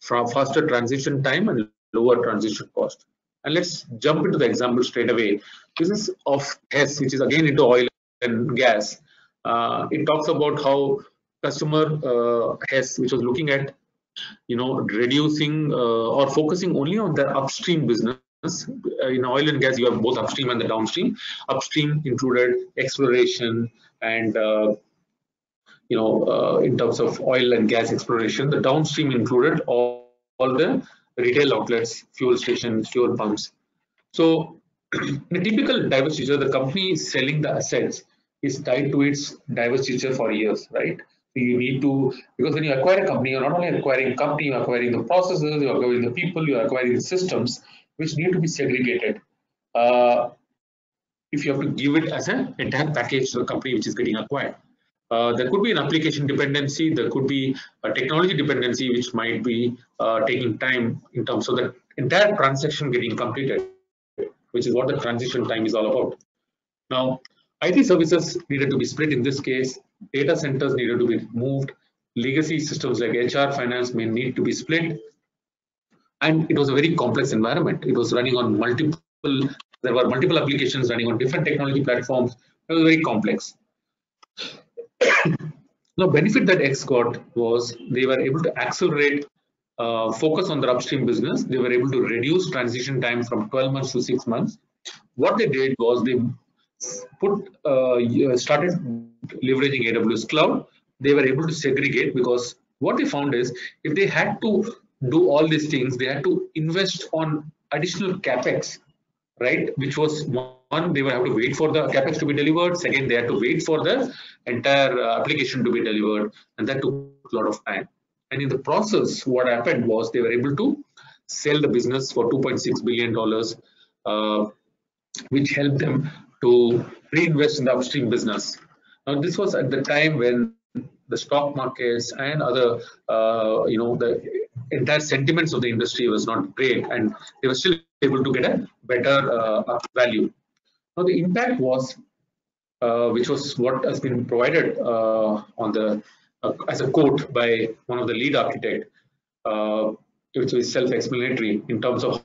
faster transition time, and lower transition cost. And let's jump into the example straight away. This is of Hess, which is again into oil and gas. It talks about how customer Hess, which was looking at reducing or focusing only on their upstream business. In oil and gas, you have both upstream and the downstream. Upstream included exploration and in terms of oil and gas exploration. The downstream included all the retail outlets, fuel stations, fuel pumps. So in a typical divestiture, the company is selling the assets is tied to its divestiture for years, right? So you need to, because when you acquire a company, you're not only acquiring a company, you're acquiring the processes, you're acquiring the people, you're acquiring the systems, which need to be segregated. If you have to give it as an entire package to the company which is getting acquired. There could be an application dependency, there could be a technology dependency which might be taking time in terms of the entire transaction getting completed, which is what the transition time is all about. Now, IT services needed to be split in this case, data centers needed to be moved, legacy systems like HR, finance may need to be split, and it was a very complex environment. It was running on there were multiple applications running on different technology platforms. It was very complex. The benefit that X got was they were able to accelerate focus on their upstream business. They were able to reduce transition time from 12 months to 6 months. What they did was they started leveraging AWS cloud. They were able to segregate, because what they found is if they had to do all these things, they had to invest on additional capex, right? Which was one, they would have to wait for the capex to be delivered. Second, they had to wait for the entire application to be delivered, and that took a lot of time. And in the process, what happened was they were able to sell the business for $2.6 billion, which helped them to reinvest in the upstream business. Now, this was at the time when the stock markets and other, the entire sentiments of the industry was not great, and they were still able to get a better value. Now, the impact was, which was what has been provided on the as a quote by one of the lead architect, which is self-explanatory in terms of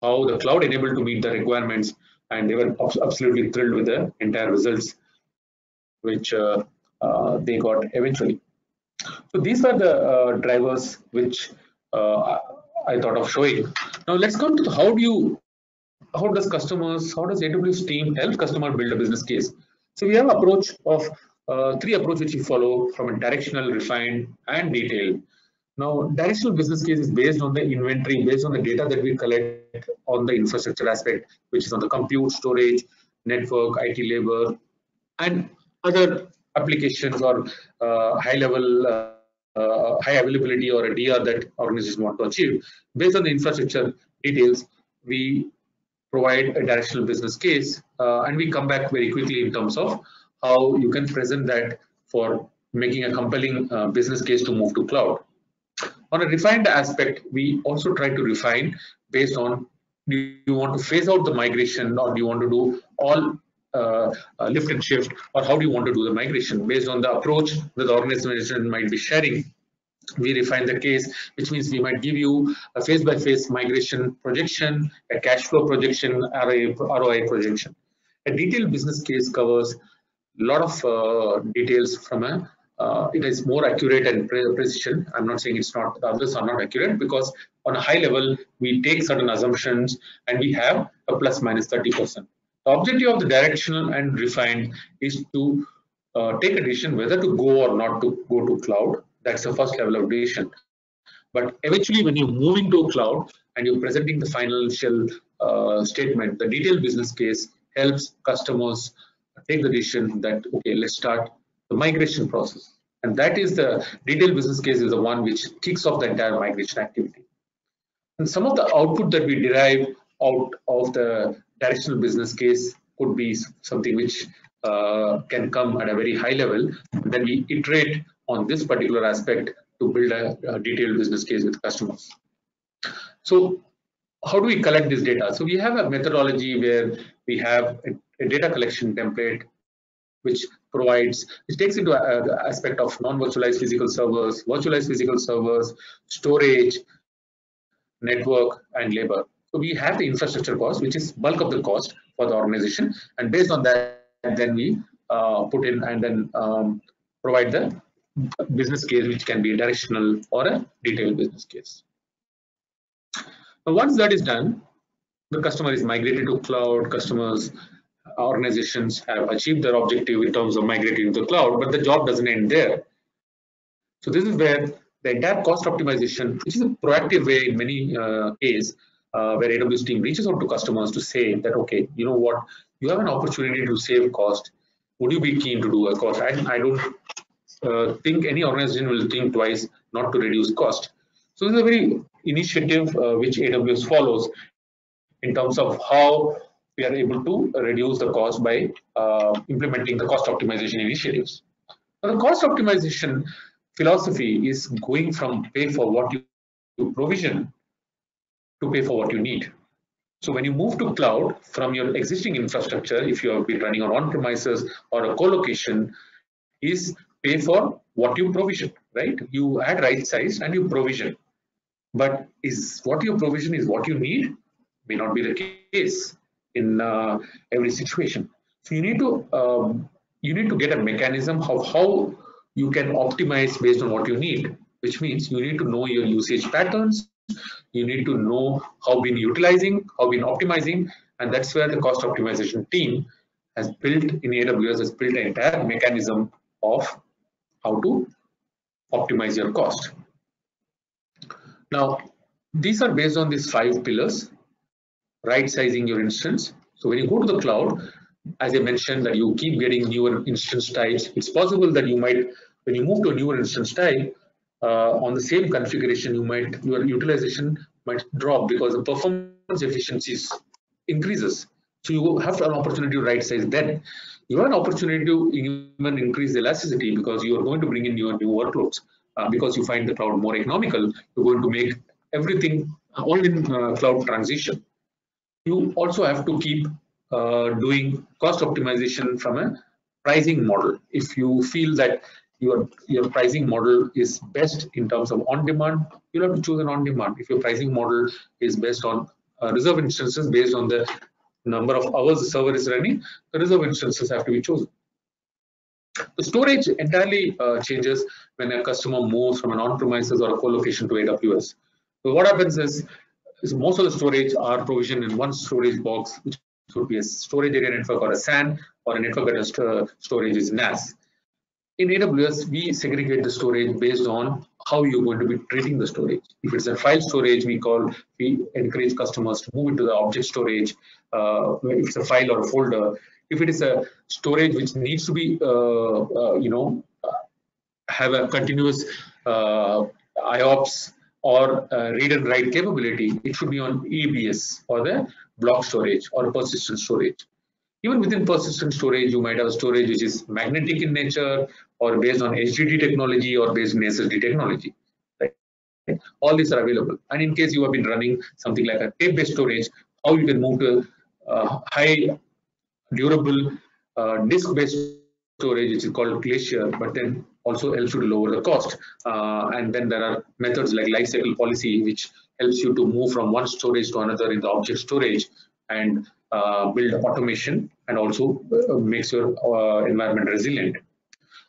how the cloud enabled to meet the requirements, and they were absolutely thrilled with the entire results which they got eventually. So these are the drivers which I thought of showing. Now let's come to how does AWS team help customer build a business case? So we have an approach of three approaches which we follow, from a directional, refined, and detailed. Now, directional business case is based on the inventory, based on the data that we collect on the infrastructure aspect, which is on the compute, storage, network, IT labor, and other applications or high-level, high availability or a DR that organizations want to achieve. Based on the infrastructure details, we provide a directional business case, and we come back very quickly in terms of how you can present that for making a compelling business case to move to cloud. On a refined aspect, we also try to refine based on Do you want to phase out the migration, or do you want to do all lift and shift, or how do you want to do the migration? Based on the approach that the organization might be sharing, we refine the case, which means we might give you a phase-by-phase migration projection, a cash flow projection, ROI projection. A detailed business case covers a lot of details from a it is more accurate and precision. I'm not saying it's not, the others are not accurate, because on a high level, we take certain assumptions and we have a plus minus 30%. The objective of the directional and refined is to take a decision whether to go or not to go to cloud. That's the first level of decision. But eventually, when you're moving to cloud and you're presenting the financial statement, the detailed business case helps customers take the decision that, okay, let's start the migration process. And that is the detailed business case is the one which kicks off the entire migration activity. And some of the output that we derive out of the directional business case could be something which can come at a very high level. And then we iterate on this particular aspect to build a detailed business case with customers. So how do we collect this data? So we have a methodology where we have a data collection template which takes into the aspect of non-virtualized physical servers, virtualized physical servers, storage, network, and labor. So we have the infrastructure cost, which is bulk of the cost for the organization, and based on that, then we put in and then provide the business case, which can be a directional or a detailed business case. Now, once that is done, the customer is migrated to cloud. Organizations have achieved their objective in terms of migrating to the cloud, but the job doesn't end there. So this is where the entire cost optimization, which is a proactive way in many cases, where AWS team reaches out to customers to say that, okay, you know what, you have an opportunity to save cost. Would you be keen to do a cost? I don't think any organization will think twice not to reduce cost. So this is a very initiative which AWS follows in terms of how we are able to reduce the cost by implementing the cost optimization initiatives. Now, the cost optimization philosophy is going from pay for what you provision to pay for what you need. So when you move to cloud from your existing infrastructure, if you have been running on-premises or a co-location, is pay for what you provision, right? You add right size and you provision. But is what you provision is what you need? May not be the case in every situation. So you need to get a mechanism of how you can optimize based on what you need, which means you need to know your usage patterns. You need to know how been utilizing, how been optimizing, and that's where the cost optimization team has built in AWS has built an entire mechanism of how to optimize your cost. Now, these are based on these 5 pillars. Right sizing your instance. So when you go to the cloud, as I mentioned, that you keep getting newer instance types. It's possible that you might, when you move to a newer instance type, on the same configuration, your utilization might drop because the performance efficiencies increases. So you have an opportunity to right size. Then you have an opportunity to even increase the elasticity because you are going to bring in new workloads. Because you find the cloud more economical, you're going to make everything all in cloud transition. You also have to keep doing cost optimization from a pricing model. If you feel that your pricing model is best in terms of on-demand, you'll have to choose an on-demand. If your pricing model is based on reserve instances, based on the number of hours the server is running, the reserve instances have to be chosen. The storage entirely changes when a customer moves from an on-premises or a co-location to AWS. So what happens is most of the storage are provisioned in one storage box, which could be a storage area network or a SAN, or a network area storage is NAS. In AWS, we segregate the storage based on how you're going to be treating the storage. If it's a file storage, we encourage customers to move into the object storage. If it's a file or a folder, if it is a storage which needs to be, have a continuous IOPS or read and write capability, it should be on EBS or the block storage or persistent storage. Even within persistent storage, you might have a storage which is magnetic in nature or based on HDD technology or based on SSD technology. Right? All these are available. And in case you have been running something like a tape-based storage, how you can move to high durable disk-based storage, which is called Glacier, but then also helps you to lower the cost. And then there are methods like lifecycle policy, which helps you to move from one storage to another in the object storage and build automation, and also makes your environment resilient.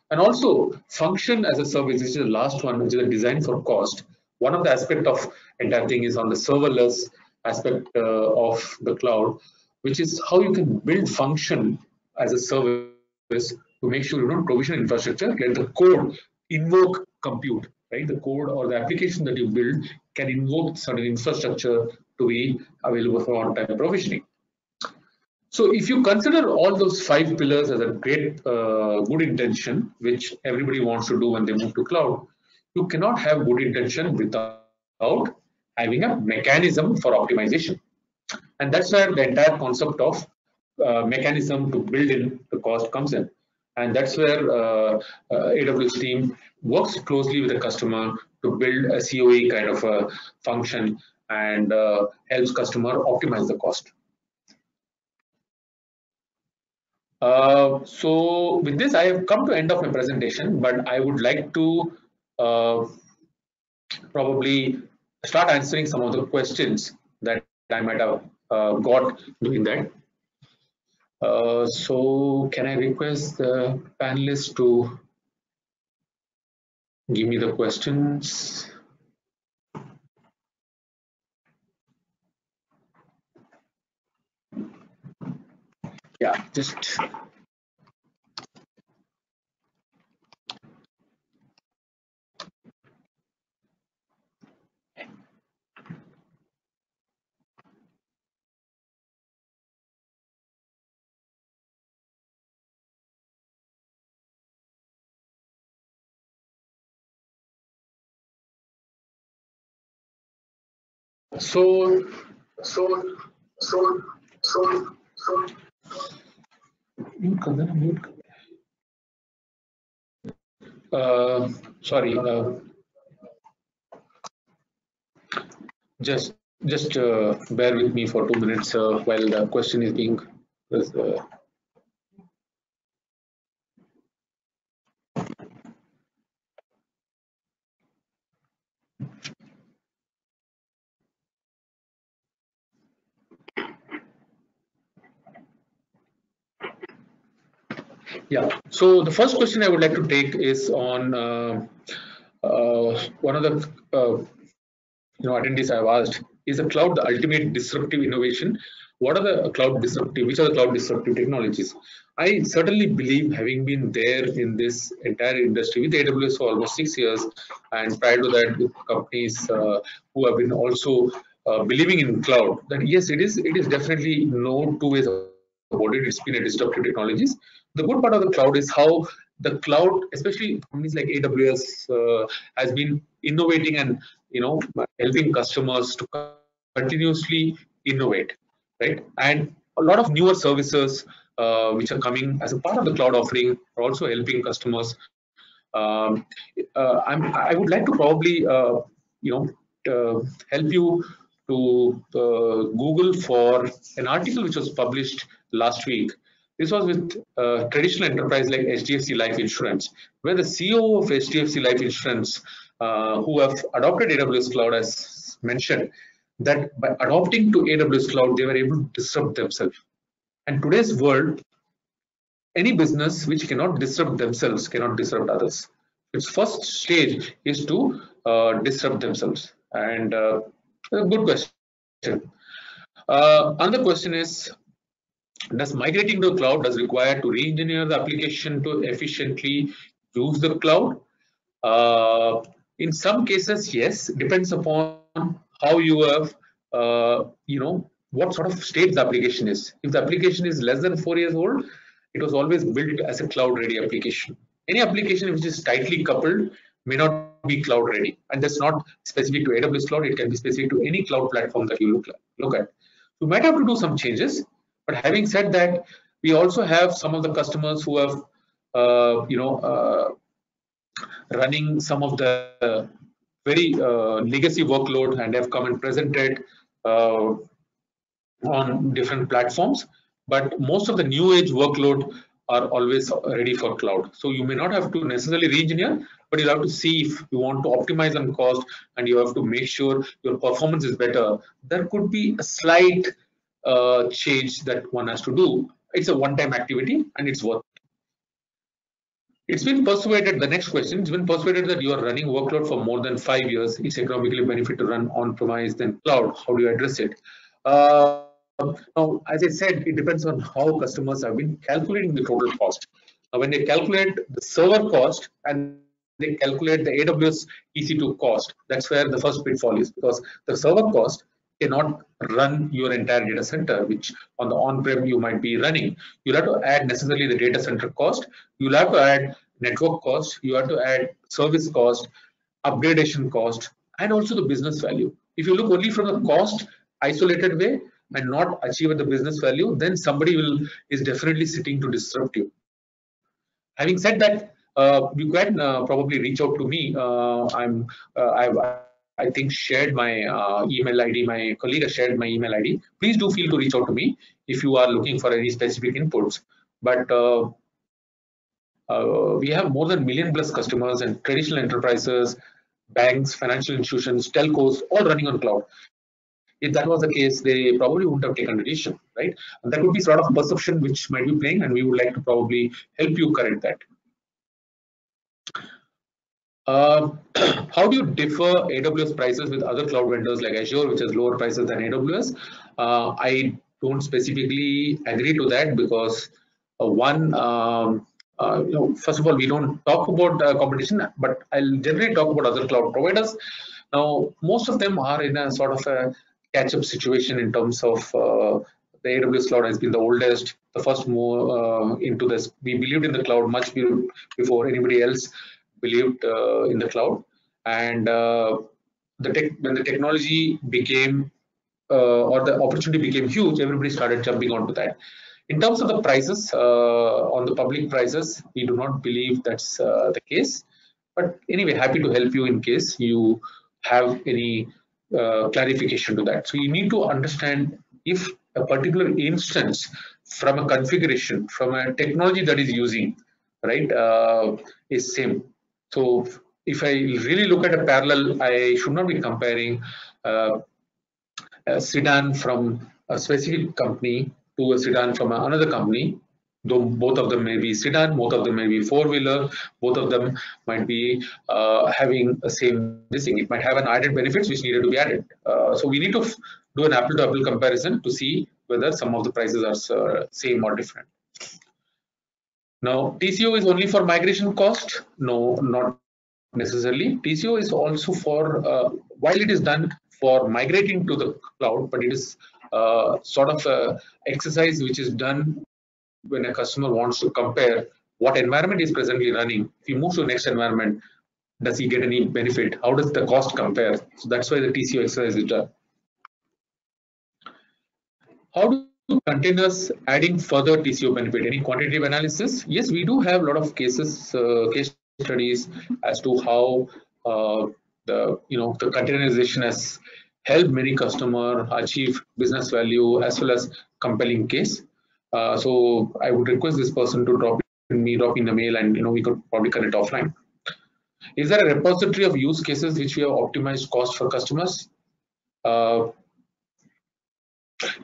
And also function as a service, which is the last one, which is a design for cost. One of the aspect of entire thing is on the serverless aspect of the cloud, which is how you can build function as a service to make sure you don't provision infrastructure, let the code invoke compute, right? The code or the application that you build can invoke certain infrastructure to be available for on-time provisioning. So if you consider all those 5 pillars as a great good intention, which everybody wants to do when they move to cloud, you cannot have good intention without having a mechanism for optimization. And that's where the entire concept of mechanism to build in the cost comes in. And that's where AWS team works closely with the customer to build a COE kind of a function and helps customer optimize the cost. So with this, I have come to end of my presentation, but I would like to probably start answering some of the questions that I might have got doing that. So can I request the panelists to give me the questions? Yeah, just so sorry, just bear with me for 2 minutes while the question is being yeah. So the first question I would like to take is on one of the attendees I've asked, is the cloud the ultimate disruptive innovation? What are the cloud disruptive? Which are the cloud disruptive technologies? I certainly believe, having been there in this entire industry with AWS for almost 6 years, and prior to that with companies who have been also believing in cloud, that yes, it is definitely no two ways about it. It's been a disruptive technologies. The good part of the cloud is how the cloud, especially companies like AWS, has been innovating and helping customers to continuously innovate, right? And a lot of newer services which are coming as a part of the cloud offering are also helping customers. I would like to probably help you to Google for an article which was published last week. This was with traditional enterprise like HDFC Life Insurance, where the CEO of HDFC Life Insurance, who have adopted AWS Cloud, has mentioned that by adopting to AWS Cloud, they were able to disrupt themselves. And today's world, any business which cannot disrupt themselves cannot disrupt others. Its first stage is to disrupt themselves. And a good question. Another question is, does migrating to the cloud require to re-engineer the application to efficiently use the cloud? In some cases, yes. Depends upon how you have, what sort of state the application is. If the application is less than 4 years old, it was always built as a cloud-ready application. Any application which is tightly coupled may not be cloud-ready, and that's not specific to AWS Cloud. It can be specific to any cloud platform that you look at. You might have to do some changes, but having said that, we also have some of the customers who have, running some of the very legacy workload and have come and presented on different platforms, but most of the new age workload are always ready for cloud. So you may not have to necessarily re-engineer, but you'll have to see if you want to optimize on cost and you have to make sure your performance is better. There could be a slight change that one has to do. It's a one-time activity and it's worth it. It's been persuaded, the next question, it's been persuaded that you are running workload for more than 5 years. It's economically benefit to run on-premise than cloud. How do you address it? Now, as I said, it depends on how customers have been calculating the total cost. Now, when they calculate the server cost and they calculate the AWS EC2 cost, that's where the first pitfall is, because the server cost cannot run your entire data center, which on the on-prem you might be running. You'll have to add necessarily the data center cost. You'll have to add network cost. You have to add service cost, upgradation cost, and also the business value. If you look only from the cost isolated way and not achieve the business value, then somebody is definitely sitting to disrupt you. Having said that, you can probably reach out to me. I think shared my email ID. My colleague has shared my email ID. Please do feel to reach out to me if you are looking for any specific inputs. But we have more than million plus customers and traditional enterprises, banks, financial institutions, telcos, all running on cloud. If that was the case, they probably wouldn't have taken the decision, right? And that would be sort of perception which might be playing, and we would like to probably help you correct that. How do you differ AWS prices with other cloud vendors like Azure, which has lower prices than AWS? I don't specifically agree to that because first of all, we don't talk about competition, but I'll generally talk about other cloud providers. Now, most of them are in a sort of a catch-up situation in terms of the AWS cloud has been the oldest, the first move into this. We believed in the cloud much before anybody else believed in the cloud, and when the technology became or the opportunity became huge, everybody started jumping onto that. In terms of the prices, on the public prices, we do not believe that's the case. But anyway, happy to help you in case you have any clarification to that. So you need to understand if a particular instance from a configuration, from a technology that is using, right, is same. So if I really look at a parallel, I should not be comparing a sedan from a specific company to a sedan from another company, though both of them may be sedan, both of them may be four-wheeler, both of them might be having the same thing. It might have an added benefits which needed to be added. So we need to do an apple-to-apple comparison to see whether some of the prices are same or different. Now, TCO is only for migration cost? No, not necessarily. TCO is also for, while it is done for migrating to the cloud, but it is sort of a exercise which is done when a customer wants to compare what environment is presently running. If you move to the next environment, does he get any benefit? How does the cost compare? So that's why the TCO exercise is done. How do containers adding further TCO benefit? Any quantitative analysis? Yes, we do have a lot of cases, case studies as to how the containerization has helped many customers achieve business value as well as compelling case. So I would request this person to drop in the mail, and we could probably connect offline. Is there a repository of use cases which we have optimized cost for customers?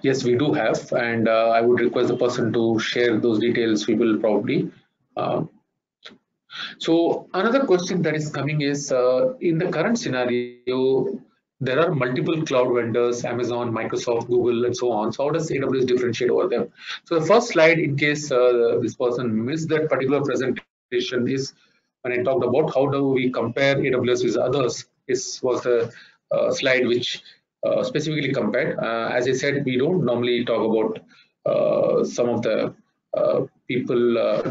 Yes, we do have, and I would request the person to share those details. We will probably. So another question that is coming is, in the current scenario, there are multiple cloud vendors, Amazon, Microsoft, Google, and so on. So how does AWS differentiate over them? So the first slide, in case this person missed that particular presentation, is when I talked about how do we compare AWS with others. This was the slide which specifically compared. As I said, we don't normally talk about some of the people.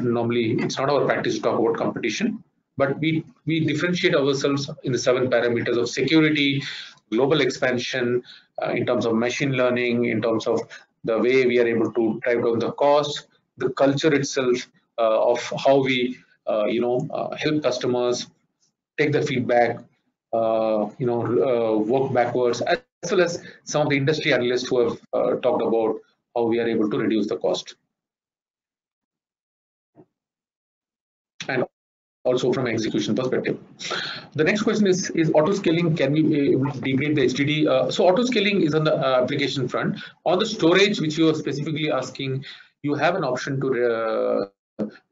Normally, it's not our practice to talk about competition, but we differentiate ourselves in the 7 parameters of security, global expansion, in terms of machine learning, in terms of the way we are able to drive down the cost, the culture itself of how we help customers take the feedback, work backwards, as well as some of the industry analysts who have talked about how we are able to reduce the cost. And also from execution perspective. The next question is auto scaling, can we degrade the HDD? So auto scaling is on the application front. On the storage, which you are specifically asking, you have an option to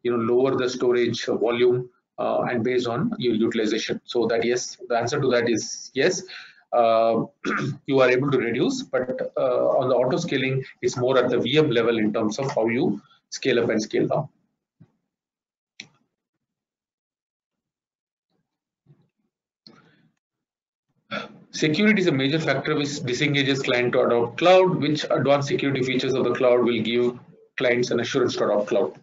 lower the storage volume and based on your utilization. So that yes, the answer to that is yes. You are able to reduce, but on the auto scaling, it's more at the VM level in terms of how you scale up and scale down. Security is a major factor which disengages client to adopt cloud. Which advanced security features of the cloud will give clients an assurance to adopt cloud?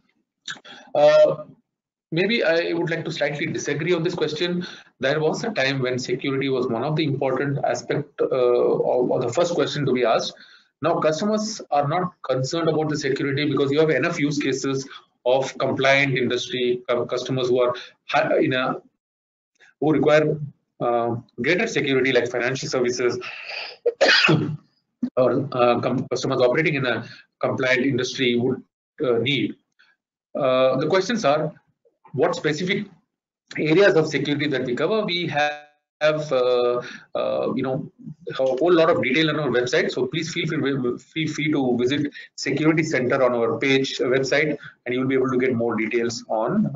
Maybe I would like to slightly disagree on this question. There was a time when security was one of the important aspect or the first question to be asked. Now customers are not concerned about the security because you have enough use cases of compliant industry customers who are who require greater security, like financial services or customers operating in a compliant industry would need. The questions are, what specific areas of security that we cover? We have a whole lot of detail on our website, so please feel free to visit Security Center on our page website, and you'll be able to get more details on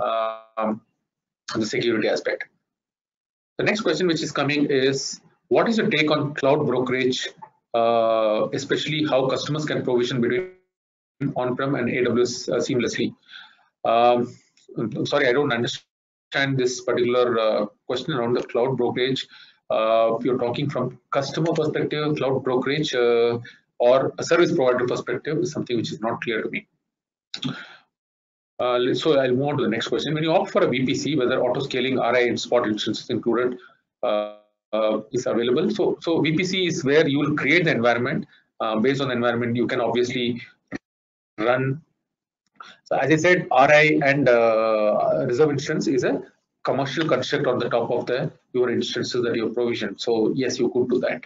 the security aspect. The next question which is coming is, what is your take on cloud brokerage, especially how customers can provision between on-prem and AWS seamlessly? I'm sorry, I don't understand this particular question around the cloud brokerage. If you're talking from customer perspective, cloud brokerage or a service provider perspective is something which is not clear to me. So I'll move on to the next question. When you opt for a VPC, whether auto scaling, RI, and spot instances included is available. So VPC is where you will create the environment. Based on the environment, you can obviously run. So as I said, RI and reserve instance is a commercial construct on the top of your instances that you provision. So yes, you could do that.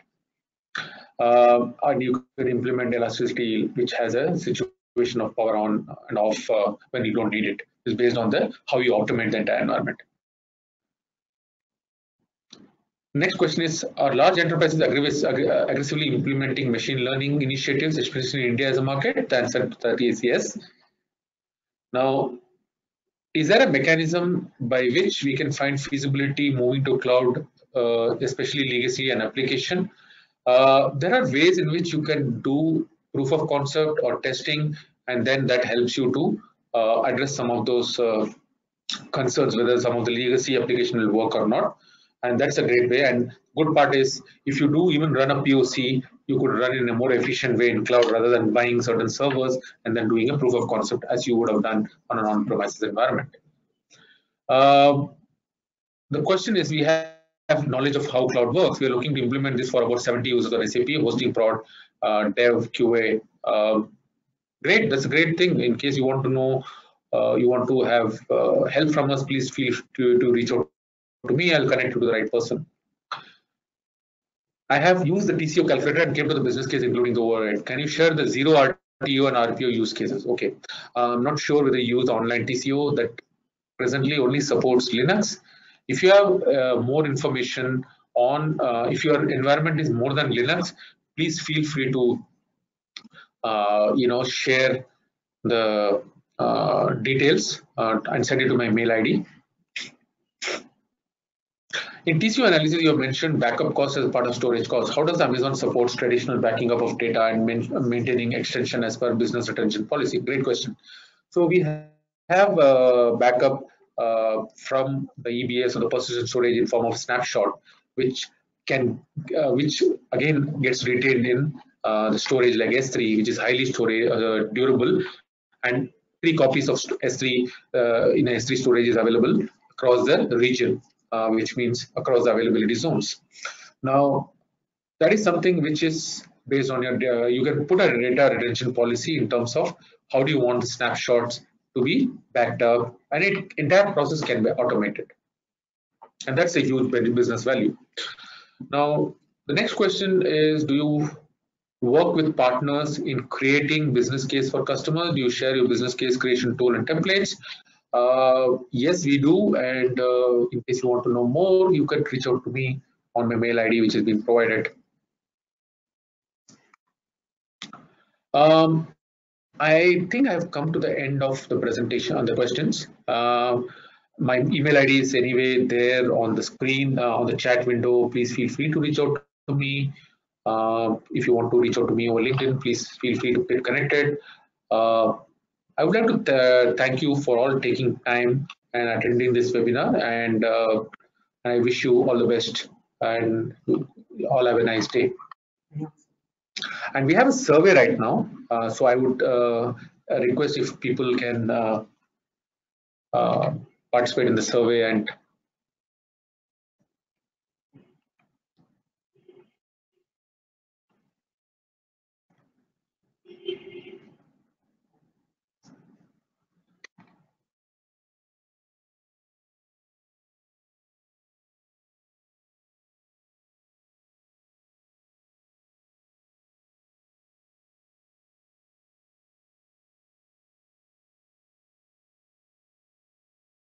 And you could implement elasticity, which has a situation of power on and off when you don't need it. It's based on how you automate the entire environment. Next question is, are large enterprises aggressively implementing machine learning initiatives, especially in India as a market? The answer to that is yes. Now, is there a mechanism by which we can find feasibility moving to cloud, especially legacy and application? There are ways in which you can do proof of concept or testing, and then that helps you to address some of those concerns, whether some of the legacy application will work or not. And that's a great way. And good part is, if you do even run a POC, you could run in a more efficient way in cloud rather than buying certain servers and then doing a proof of concept as you would have done on an on-premises environment. The question is, we have knowledge of how cloud works. We are looking to implement this for about 70 users on SAP, hosting, prod, dev, QA. Great, that's a great thing. In case you want to know, you want to have help from us, please feel to reach out to me. I'll connect you to the right person. I have used the TCO calculator and came to the business case, including the overhead. Can you share the zero RTO and RPO use cases? Okay, I'm not sure whether you use online TCO that presently only supports Linux. If you have more information on, if your environment is more than Linux, please feel free to, share the details and send it to my mail ID. In TCO analysis, you have mentioned backup costs as part of storage costs. How does Amazon support traditional backing up of data and maintaining extension as per business retention policy? Great question. So we have backup from the EBS or the persistent storage in form of snapshot, which again gets retained in the storage like S3, which is highly durable, and 3 copies of S3 in S3 storage is available across the region. Which means across the availability zones. Now, that is something which is based on your, you can put a data retention policy in terms of how do you want the snapshots to be backed up, and entire process can be automated. And that's a huge business value. Now, The next question is, do you work with partners in creating business case for customers? Do you share your business case creation tool and templates? Yes, we do. And in case you want to know more, you can reach out to me on my mail ID, which has been provided. I think I've come to the end of the presentation on the questions. My email ID is anyway there on the screen, on the chat window. Please feel free to reach out to me. If you want to reach out to me over LinkedIn, please feel free to get connected. I would like to thank you for all taking time and attending this webinar, and I wish you all the best and all have a nice day. And we have a survey right now, so I would request if people can participate in the survey and